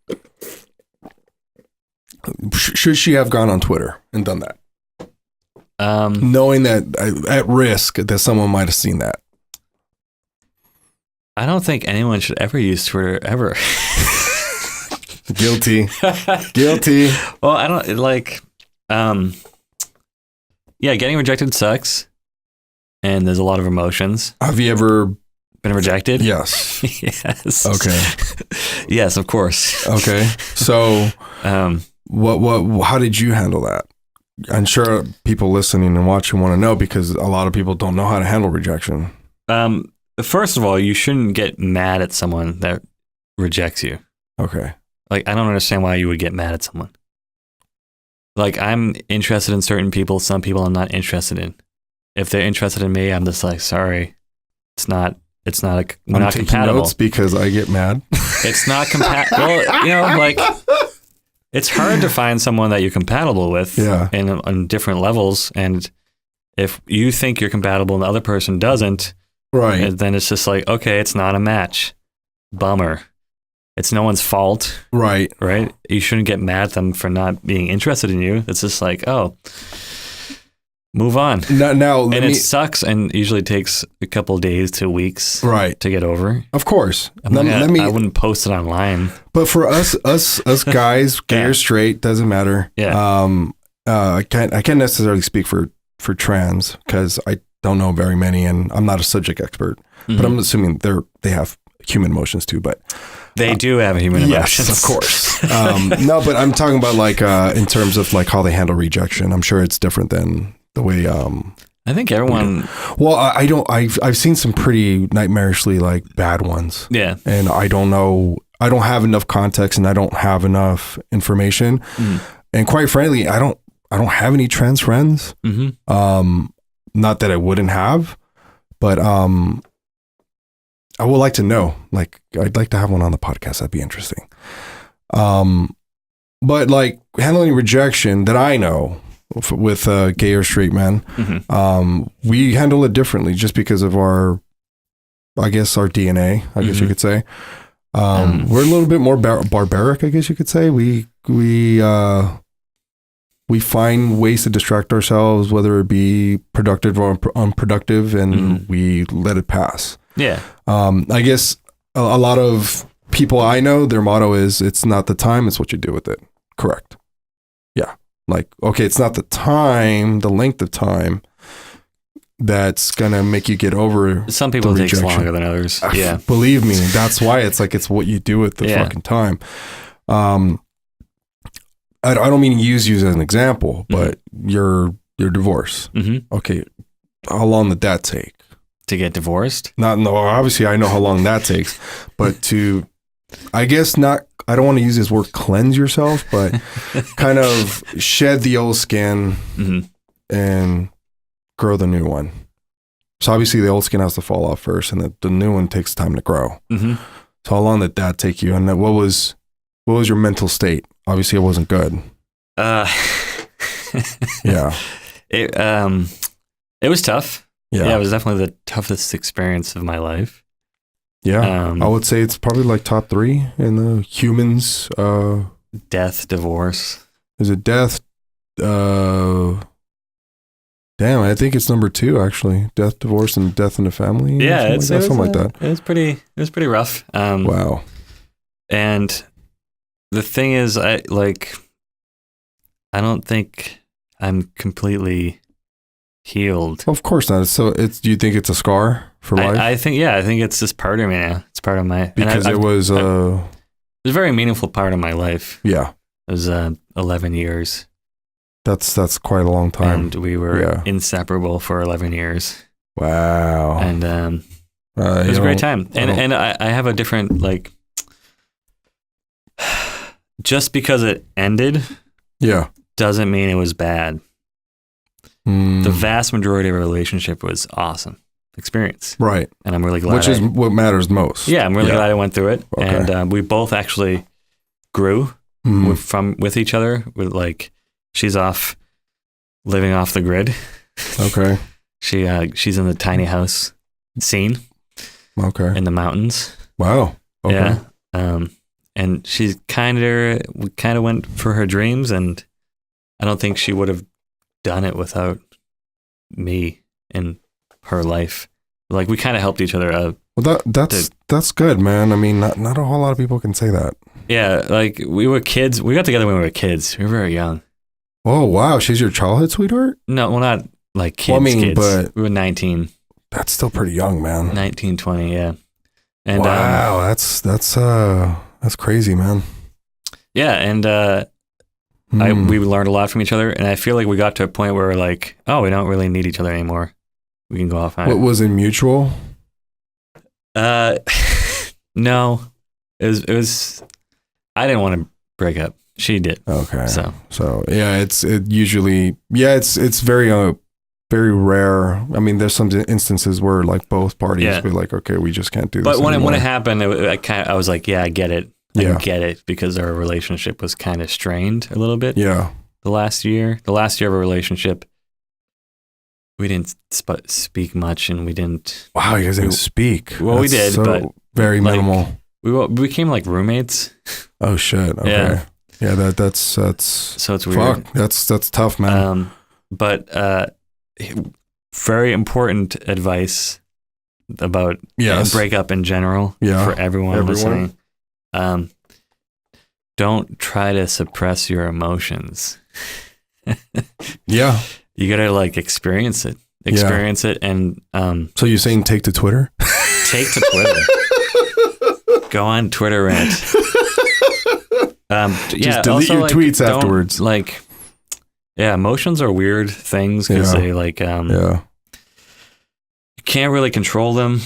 should she have gone on Twitter and done that? Knowing that at risk that someone might have seen that. I don't think anyone should ever use Twitter ever. Guilty. Guilty. Well, I don't like, yeah, getting rejected sucks. And there's a lot of emotions. Have you ever been rejected? Yes. Yes. Okay. Yes, of course. Okay. So, how did you handle that? I'm sure people listening and watching want to know because a lot of people don't know how to handle rejection. First of all, you shouldn't get mad at someone that rejects you. Okay. Like, I don't understand why you would get mad at someone. Like, I'm interested in certain people. Some people I'm not interested in. If they're interested in me, I'm just like, sorry, we're not compatible. Notes because I get mad. It's not compatible. Well, like, it's hard to find someone that you're compatible with on different levels. And if you think you're compatible and the other person doesn't, right, then it's just like, okay, it's not a match. Bummer. It's no one's fault. Right. Right? You shouldn't get mad at them for not being interested in you. It's just like, oh, move on. It sucks and usually takes a couple of days to weeks to get over. Of course. I wouldn't post it online. But for us guys, gay or straight, doesn't matter. Yeah. I can't necessarily speak for trans because I don't know very many and I'm not a subject expert. Mm-hmm. But I'm assuming they have human emotions too, but they do have human emotions. Yes, of course. No, but I'm talking about like in terms of like how they handle rejection. I'm sure it's different than the way I think everyone. Well, I've seen some pretty nightmarishly like bad ones. Yeah, and I don't know. I don't have enough context, and I don't have enough information. Mm. And quite frankly, I don't have any trans friends. Mm-hmm. Not that I wouldn't have, but I would like to know. Like, I'd like to have one on the podcast. That'd be interesting. But like handling rejection that I know with gay or straight men, mm-hmm. We handle it differently just because of our DNA, I guess you could say. We're a little bit more barbaric, I guess you could say. We find ways to distract ourselves, whether it be productive or unproductive, and mm-hmm. we let it pass. Yeah. I guess a lot of people I know, their motto is, it's not the time, it's what you do with it. Correct. Yeah. Like, okay, it's not the time, the length of time that's going to make you get over. Some people take longer than others. Yeah. Believe me. That's why it's like, it's what you do with the fucking time. I don't mean to use you as an example, but your divorce. Okay, how long did that take? To get divorced? Obviously I know how long that takes, but I guess not. I don't want to use this word cleanse yourself, but kind of shed the old skin and grow the new one. So obviously the old skin has to fall off first, and the new one takes time to grow. So how long did that take you? And what was your mental state? Obviously it wasn't good. Yeah. It was tough. Yeah, it was definitely the toughest experience of my life. Yeah, I would say it's probably like top 3 in the humans. Death, divorce. Is it death? Damn, I think it's number 2 actually. Death, divorce, and death in the family. Yeah, something like that. It was pretty rough. Wow. And the thing is, I don't think I'm completely healed. Of course not. So do you think it's a scar for life? I think it's just part of me now. It's part of my, because it was a very meaningful part of my life. Yeah. It was 11 years. That's quite a long time. And we were inseparable for 11 years. Wow. And it was a great time. And I have a different, just because it ended doesn't mean it was bad. The vast majority of our relationship was awesome experience. Right. And I'm really glad. Which is what matters most. Yeah, I'm really glad I went through it. Okay. And we both actually grew with each other. She's off living off the grid. Okay. She's in the tiny house scene. Okay. In the mountains. Wow. Okay. Yeah. And we kind of went for her dreams, and I don't think she would have done it without me in her life. We kind of helped each other out. Well, that's good, man. I mean, not a whole lot of people can say that. Yeah, we were kids. We got together when we were kids. We were very young. Oh, wow. She's your childhood sweetheart? No, well, not kids, kids. But we were 19. That's still pretty young, man. 19, 20, yeah. And wow, that's crazy, man. Yeah, and we learned a lot from each other, and I feel like we got to a point where we're we don't really need each other anymore. We can go off. What was it, mutual? No, it was. I didn't want to break up. She did. Okay. So yeah, it's very very rare. I mean, there's some instances where both parties were okay, we just can't do this. But when it happened, I was like, yeah, I get it. I get it, because our relationship was kind of strained a little bit. Yeah. The last year of our relationship, we didn't speak much, and we didn't. Wow, you guys didn't speak. Well, we did, but very minimal. We became roommates. Oh shit. Okay. Yeah. That's so it's weird. Fuck. That's tough, man. But very important advice about breakup in general for everyone listening. Don't try to suppress your emotions. Yeah. You gotta experience it. Experience it, and so you're saying take to Twitter? Take to Twitter. Go on Twitter rant. Just delete your tweets afterwards. Emotions are weird things because they you can't really control them.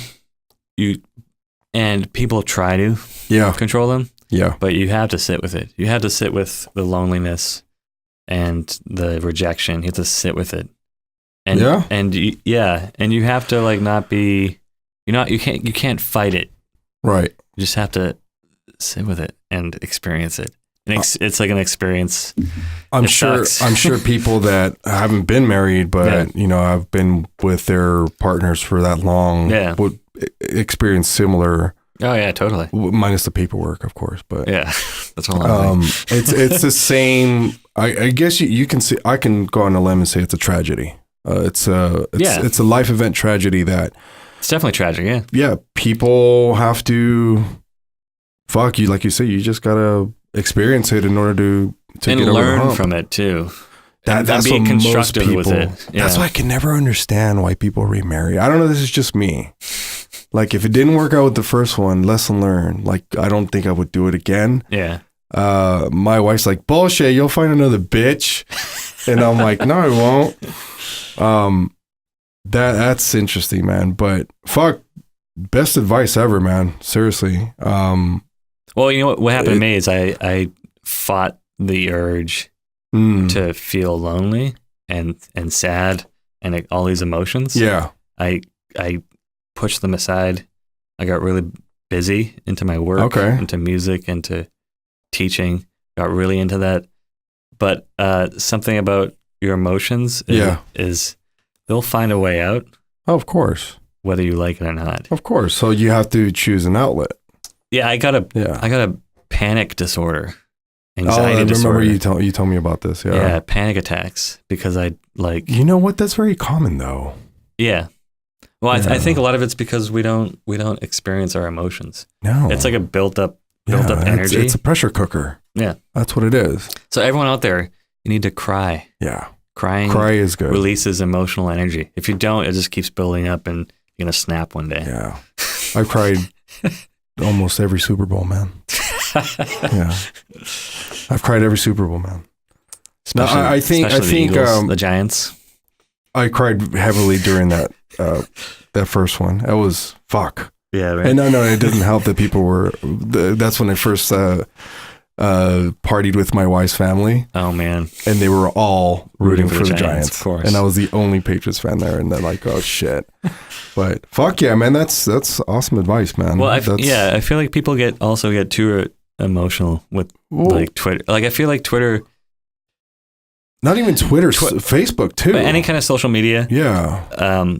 And people try to control them. Yeah. But you have to sit with it. You have to sit with the loneliness and the rejection. You have to sit with it. And and you have to not be you can't fight it. Right. You just have to sit with it and experience it. And it's like an experience. I'm sure people that haven't been married but have been with their partners for that long would experience similar. Oh yeah, totally. Minus the paperwork, of course, but that's all. It's the same. I guess you can see. I can go on a limb and say it's a tragedy. It's a life event tragedy that. It's definitely tragic. Yeah. Yeah, people have to. Fuck you, like you say. You just gotta experience it in order to and get learn over the hump. from it too. That's be what constructive most people. with it. Yeah. That's why I can never understand why people remarry. I don't know. This is just me. If it didn't work out with the first one, lesson learned. I don't think I would do it again. Yeah. my wife's like, bullshit, you'll find another bitch. And I'm like, no, I won't. That's interesting, man. But fuck, best advice ever, man. Seriously. Well, you know what happened to me is I fought the urge to feel lonely and sad and all these emotions. Yeah. I pushed them aside. I got really busy into my work, into music, into teaching, got really into that. But something about your emotions is they'll find a way out. Oh, of course. Whether you like it or not. Of course. So you have to choose an outlet. Yeah, I got a panic disorder. Anxiety disorder. I remember you told me about this. Yeah. Yeah, panic attacks because I like. You know what? That's very common though. Yeah. Well, I think a lot of it's because we don't experience our emotions. No. It's like a built up energy. It's a pressure cooker. Yeah. That's what it is. So everyone out there, you need to cry. Yeah. Cry is good. Releases emotional energy. If you don't, it just keeps building up and you're going to snap one day. Yeah. I cried almost every Super Bowl, man. Yeah. I've cried every Super Bowl, man. I think the Eagles, the Giants. I cried heavily during that first one. That was fuck. Yeah, right. And no, it didn't help that people were. That's when I first partied with my wife's family. Oh man! And they were all rooting for the Giants, of course. And I was the only Patriots fan there, and they're like, "Oh shit!" But fuck yeah, man, that's awesome advice, man. Well, I feel like people get too emotional with like Twitter. Like I feel like Twitter. Not even Twitter, Facebook too. But any kind of social media. Yeah.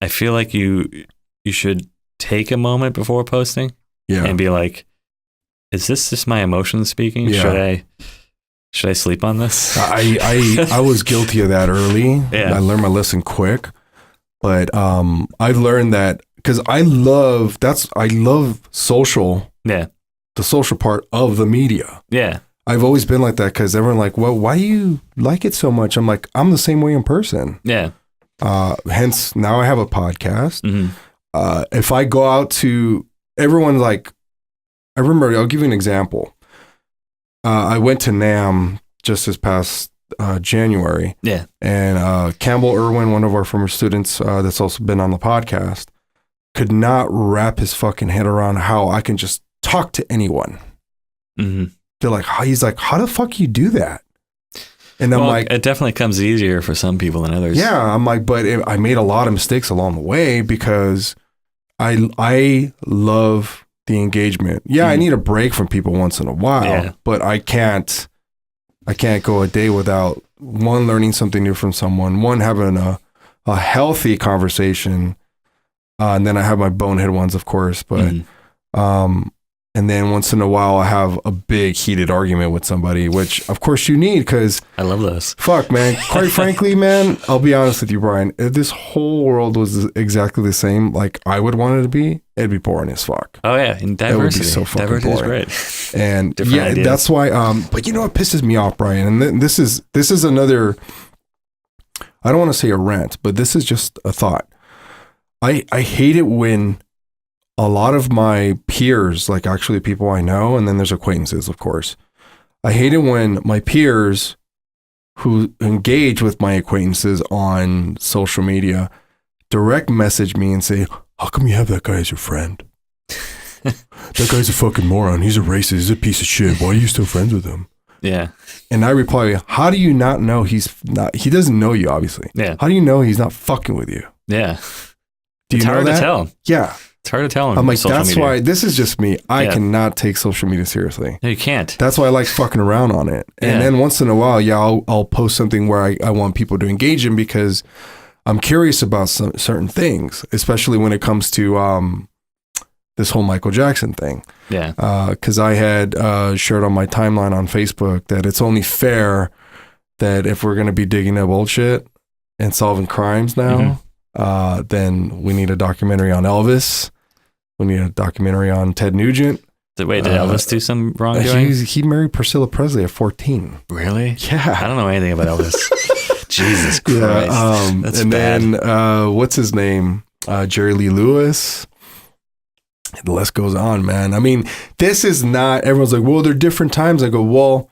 I feel like you should take a moment before posting. Yeah. And be like, is this just my emotions speaking? Yeah. Should I sleep on this? I was guilty of that early. Yeah. I learned my lesson quick. But I've learned that because I love social. Yeah. The social part of the media. Yeah. I've always been like that because everyone like, well, why do you like it so much? I'm like, I'm the same way in person. Yeah. Hence, now I have a podcast. Mm-hmm. If I go out to everyone, like, I remember, I'll give you an example. I went to NAMM just this past January. Yeah. And Campbell Irwin, one of our former students that's also been on the podcast, could not wrap his fucking head around how I can just talk to anyone. Mm-hmm. They're like, he's like, how the fuck you do that? And I'm like, it definitely comes easier for some people than others. Yeah, I'm like, but I made a lot of mistakes along the way because I love the engagement. Yeah, I need a break from people once in a while, but I can't go a day without one learning something new from someone, one having a healthy conversation, and then I have my bonehead ones, of course, but and then once in a while, I have a big heated argument with somebody, which of course you need because I love those. Fuck, man. Quite frankly, man, I'll be honest with you, Brian. If this whole world was exactly the same, like I would want it to be, it'd be boring as fuck. Oh yeah, and diversity. It would be so fucking diversity boring. Is great. And different ideas. That's why. But you know what pisses me off, Brian? And this is another. I don't want to say a rant, but this is just a thought. I hate it when a lot of my peers, like actually people I know, and then there's acquaintances, of course. I hate it when my peers who engage with my acquaintances on social media direct message me and say, how come you have that guy as your friend? That guy's a fucking moron. He's a racist. He's a piece of shit. Why are you still friends with him? Yeah. And I reply, how do you not know he doesn't know you, obviously. Yeah. How do you know he's not fucking with you? Yeah. Do you it's know hard that? to tell. Yeah. It's hard to tell. I'm like, that's media. why this is just me. I cannot take social media seriously. No, you can't. That's why I like fucking around on it. And then once in a while, I'll post something where I want people to engage in because I'm curious about some certain things, especially when it comes to this whole Michael Jackson thing. Yeah. Because I had shared on my timeline on Facebook that it's only fair that if we're going to be digging up old shit and solving crimes now, then we need a documentary on Elvis. We need a documentary on Ted Nugent. Wait, did Elvis do some wrongdoing? He married Priscilla Presley at 14. Really? Yeah. I don't know anything about Elvis. Jesus Christ. Yeah, that's and bad. then, what's his name? Jerry Lee Lewis. The list goes on, man. I mean, this is not, everyone's like, well, they're different times. I go, well,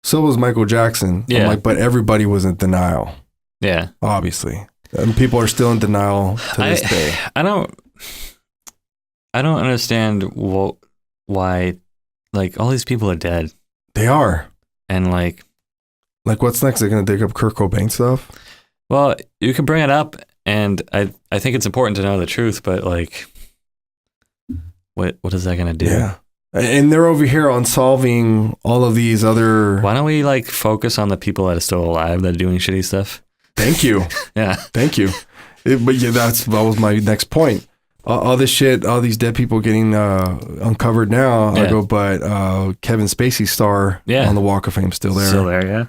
so was Michael Jackson. Yeah. I'm like, but everybody was in denial. Yeah. Obviously. And people are still in denial to this day. I don't understand why, like, all these people are dead. They are. And like what's next? They're going to dig up Kurt Cobain stuff? Well, you can bring it up, and I think it's important to know the truth, but like, what is that going to do? Yeah. And they're over here on solving all of these other... Why don't we like focus on the people that are still alive that are doing shitty stuff? Thank you. Yeah. Thank you. But yeah, that was my next point. All this shit, all these dead people getting uncovered now. I go, but Kevin Spacey star on the Walk of Fame still there. Still there, yeah.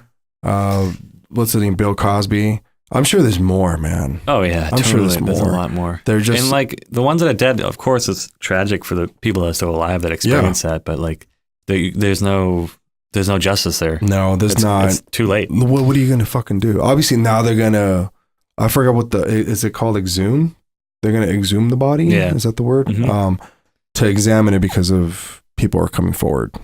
What's the name? Bill Cosby. I'm sure there's more, man. Oh yeah, I'm sure there's more. There's a lot more. They're just, and like the ones that are dead. Of course, it's tragic for the people that are still alive that experience that. But like, there's no justice there. No, there's not. It's too late. What are you gonna fucking do? Obviously, now they're gonna. I forgot what is it called? Exhume. They're gonna exhume the body. Yeah, is that the word? Mm-hmm. To examine it because of people are coming forward.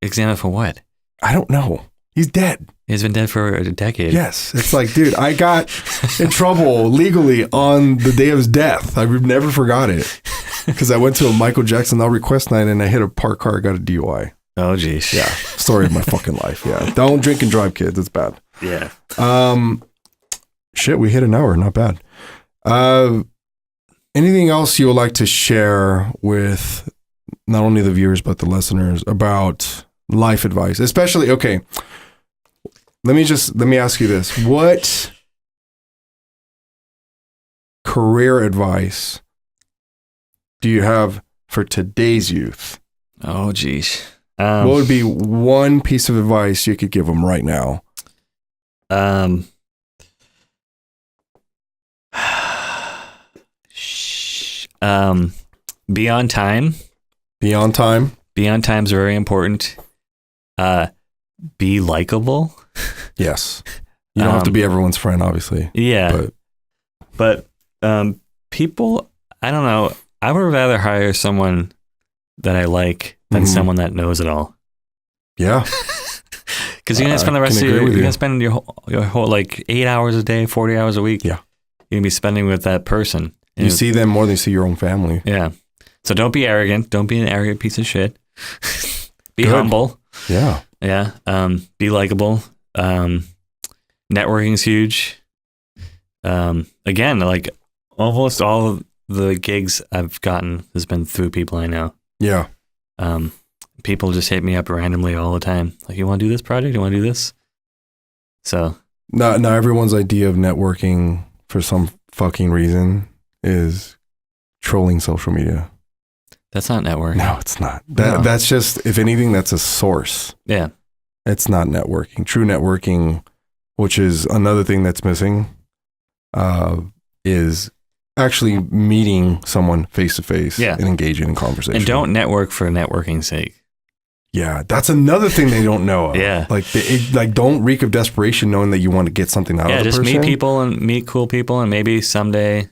Examine for what? I don't know. He's dead. He's been dead for a decade. Yes. It's like, dude, I got in trouble legally on the day of his death. I never forgot it. Because I went to a Michael Jackson All Request night and I hit a parked car, got a DUI. Oh, geez. Yeah. Story of my fucking life. Yeah. Don't drink and drive, kids. It's bad. Yeah. Shit, we hit an hour. Not bad. Anything else you would like to share with not only the viewers, but the listeners about life advice? Especially, okay. Let me ask you this. What career advice do you have for today's youth? Oh, geez. What would be one piece of advice you could give them right now? Be on time. Be on time. Be on time is very important. Be likable. Yes. You don't have to be everyone's friend, obviously. Yeah. But people, I don't know. I would rather hire someone that I like than someone that knows it all. Yeah. Because you're going to spend the rest of you're going to spend your whole like 8 hours a day, 40 hours a week. Yeah. You're going to be spending with that person. You see them more than you see your own family. Yeah. So don't be arrogant. Don't be an arrogant piece of shit. Be humble. Yeah. Yeah. Be likable. Networking is huge. Again, like almost all of the gigs I've gotten has been through people I know. Yeah. People just hit me up randomly all the time. Like, you want to do this project? You want to do this? So. Not everyone's idea of networking for some fucking reason is trolling social media. That's not networking. No, it's not. That's just, if anything, that's a source. Yeah. It's not networking. True networking, which is another thing that's missing, is actually meeting someone face to face and engaging in conversation. And don't network for networking's sake. Yeah, that's another thing they don't know. Yeah. Like don't reek of desperation knowing that you want to get something out of the person. Yeah, just meet people and meet cool people and maybe someday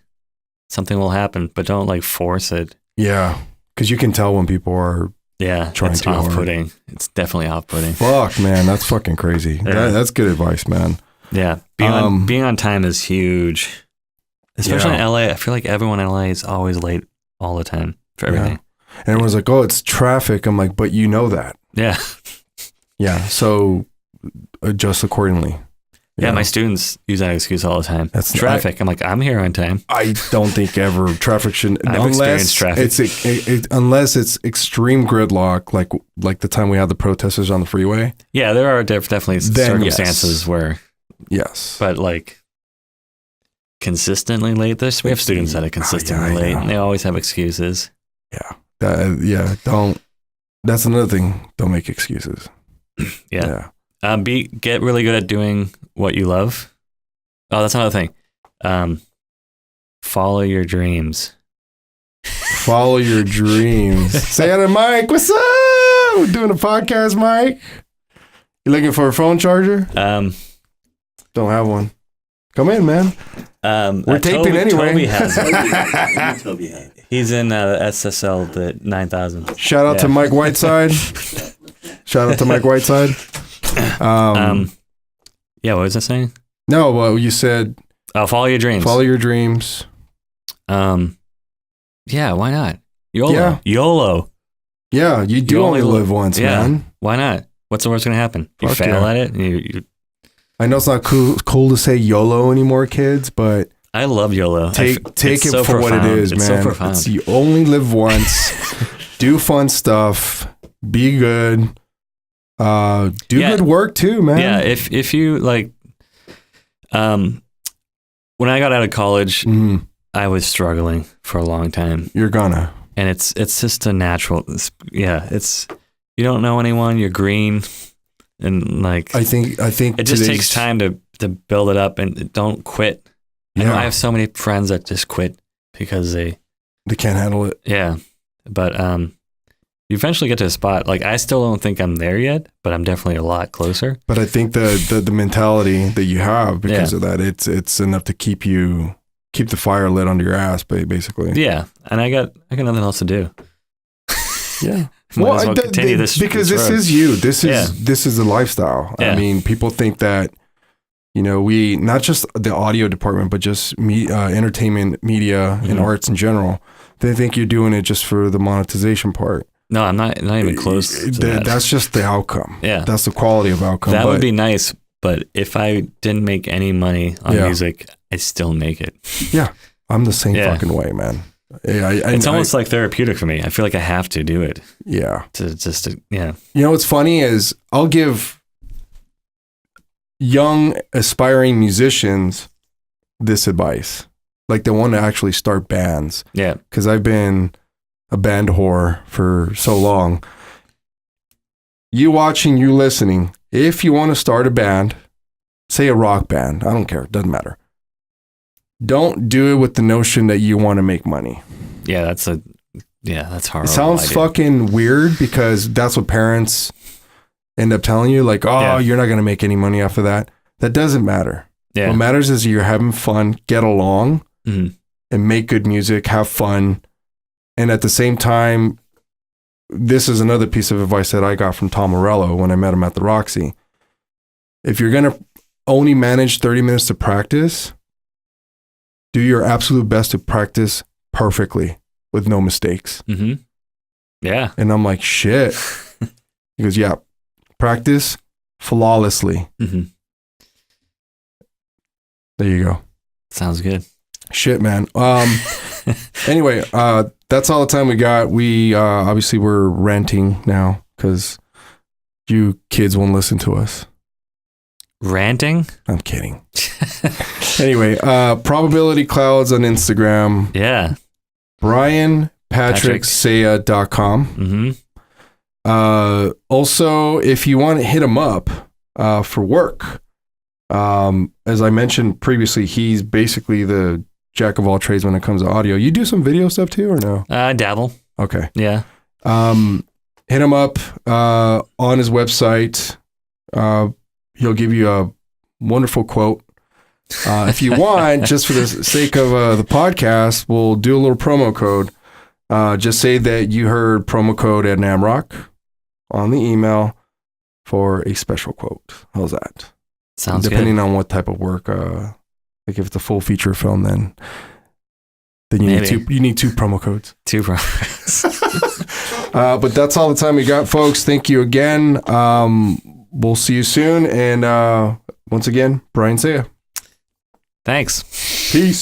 something will happen, but don't like force it. Yeah, because you can tell when people are trying it's too hard. off-putting. It's definitely off-putting. Fuck, man, that's fucking crazy. Yeah. That's good advice, man. Yeah, being on time is huge. Especially in LA. I feel like everyone in LA is always late all the time for everything. Yeah. And everyone's like, oh, it's traffic. I'm like, but you know that. Yeah. Yeah. So adjust accordingly. Yeah. My students use that excuse all the time. That's traffic. I'm like, I'm here on time. I don't think ever traffic should, I've experienced traffic. Unless it's extreme gridlock, like the time we had the protesters on the freeway. Yeah. There are definitely circumstances where. Yes. But like consistently late. We have students that are consistently late and they always have excuses. Yeah. That's another thing. Don't make excuses. Yeah. Get really good at doing what you love. Oh, that's another thing. Follow your dreams. Follow your dreams. Say hi to Mike. What's up? We're doing a podcast, Mike. You looking for a phone charger? Don't have one. Come in, man. We're taping anyway. Toby has it. Toby has it. He's in SSL, the 9000. Shout out to Mike Whiteside. Shout out to Mike Whiteside. Yeah, what was I saying? No, well, you said... follow your dreams. Follow your dreams. Yeah, why not? YOLO. Yeah. YOLO. Yeah, you do only live once, man. Why not? What's the worst going to happen? You fail at it? You... I know it's not cool to say YOLO anymore, kids, but... I love YOLO. Take it so for profound. What it is, man. So profound. It's you only live once. Do fun stuff. Be good. Do good work too, man. Yeah, if you like... when I got out of college, I was struggling for a long time. You're gonna. And it's just a natural, it's, you don't know anyone, you're green. And like, I think it just takes time to build it up and don't quit. Yeah. I have so many friends that just quit because they can't handle it. Yeah. But, you eventually get to a spot, like I still don't think I'm there yet, but I'm definitely a lot closer. But I think the mentality that you have because of that, it's enough to keep the fire lit under your ass, basically. Yeah, and I got nothing else to do. Yeah, well continue this because this is you. This is the lifestyle. Yeah. I mean, people think that we not just the audio department, but just entertainment, media, and arts in general. They think you're doing it just for the monetization part. No, I'm not even close to that. That's just the outcome. Yeah, that's the quality of outcome. That would be nice, but if I didn't make any money on music, I still make it. Yeah, I'm the same fucking way, man. Yeah, it's almost like therapeutic for me. I feel like I have to do it. Yeah. Yeah. What's funny is I'll give young aspiring musicians this advice, like they want to actually start bands. Yeah. Because I've been a band whore for so long. You watching, you listening, if you want to start a band, say a rock band, I don't care, it doesn't matter. Don't do it with the notion that you want to make money. Yeah, that's horrible. It sounds fucking weird because that's what parents end up telling you, like, you're not going to make any money off of that. That doesn't matter. Yeah. What matters is you're having fun, get along, and make good music, have fun. And at the same time, this is another piece of advice that I got from Tom Morello when I met him at the Roxy. If you're going to only manage 30 minutes to practice, do your absolute best to practice perfectly with no mistakes. Mm-hmm. Yeah. And I'm like, shit. He goes, yeah, practice flawlessly. Mm-hmm. There you go. Sounds good. Shit, man. Anyway, that's all the time we got. We obviously we're ranting now because you kids won't listen to us. Ranting? I'm kidding. Anyway, Probability Clouds on Instagram. Yeah. BrianPatrickSaya.com. Mm-hmm. Also, if you want to hit him up for work, as I mentioned previously, he's basically the jack of all trades when it comes to audio. You do some video stuff too, or no? I dabble. Okay. Yeah. Hit him up on his website. He'll give you a wonderful quote. If you want, just for the sake of the podcast, we'll do a little promo code. Just say that you heard promo code at Namrock on the email for a special quote. How's that? Sounds Depending good. on what type of work, like if it's a full feature film, then you need two promo codes. 2 promo codes. But that's all the time we got, folks. Thank you again. We'll see you soon. And once again, Brian Saya. Thanks. Peace.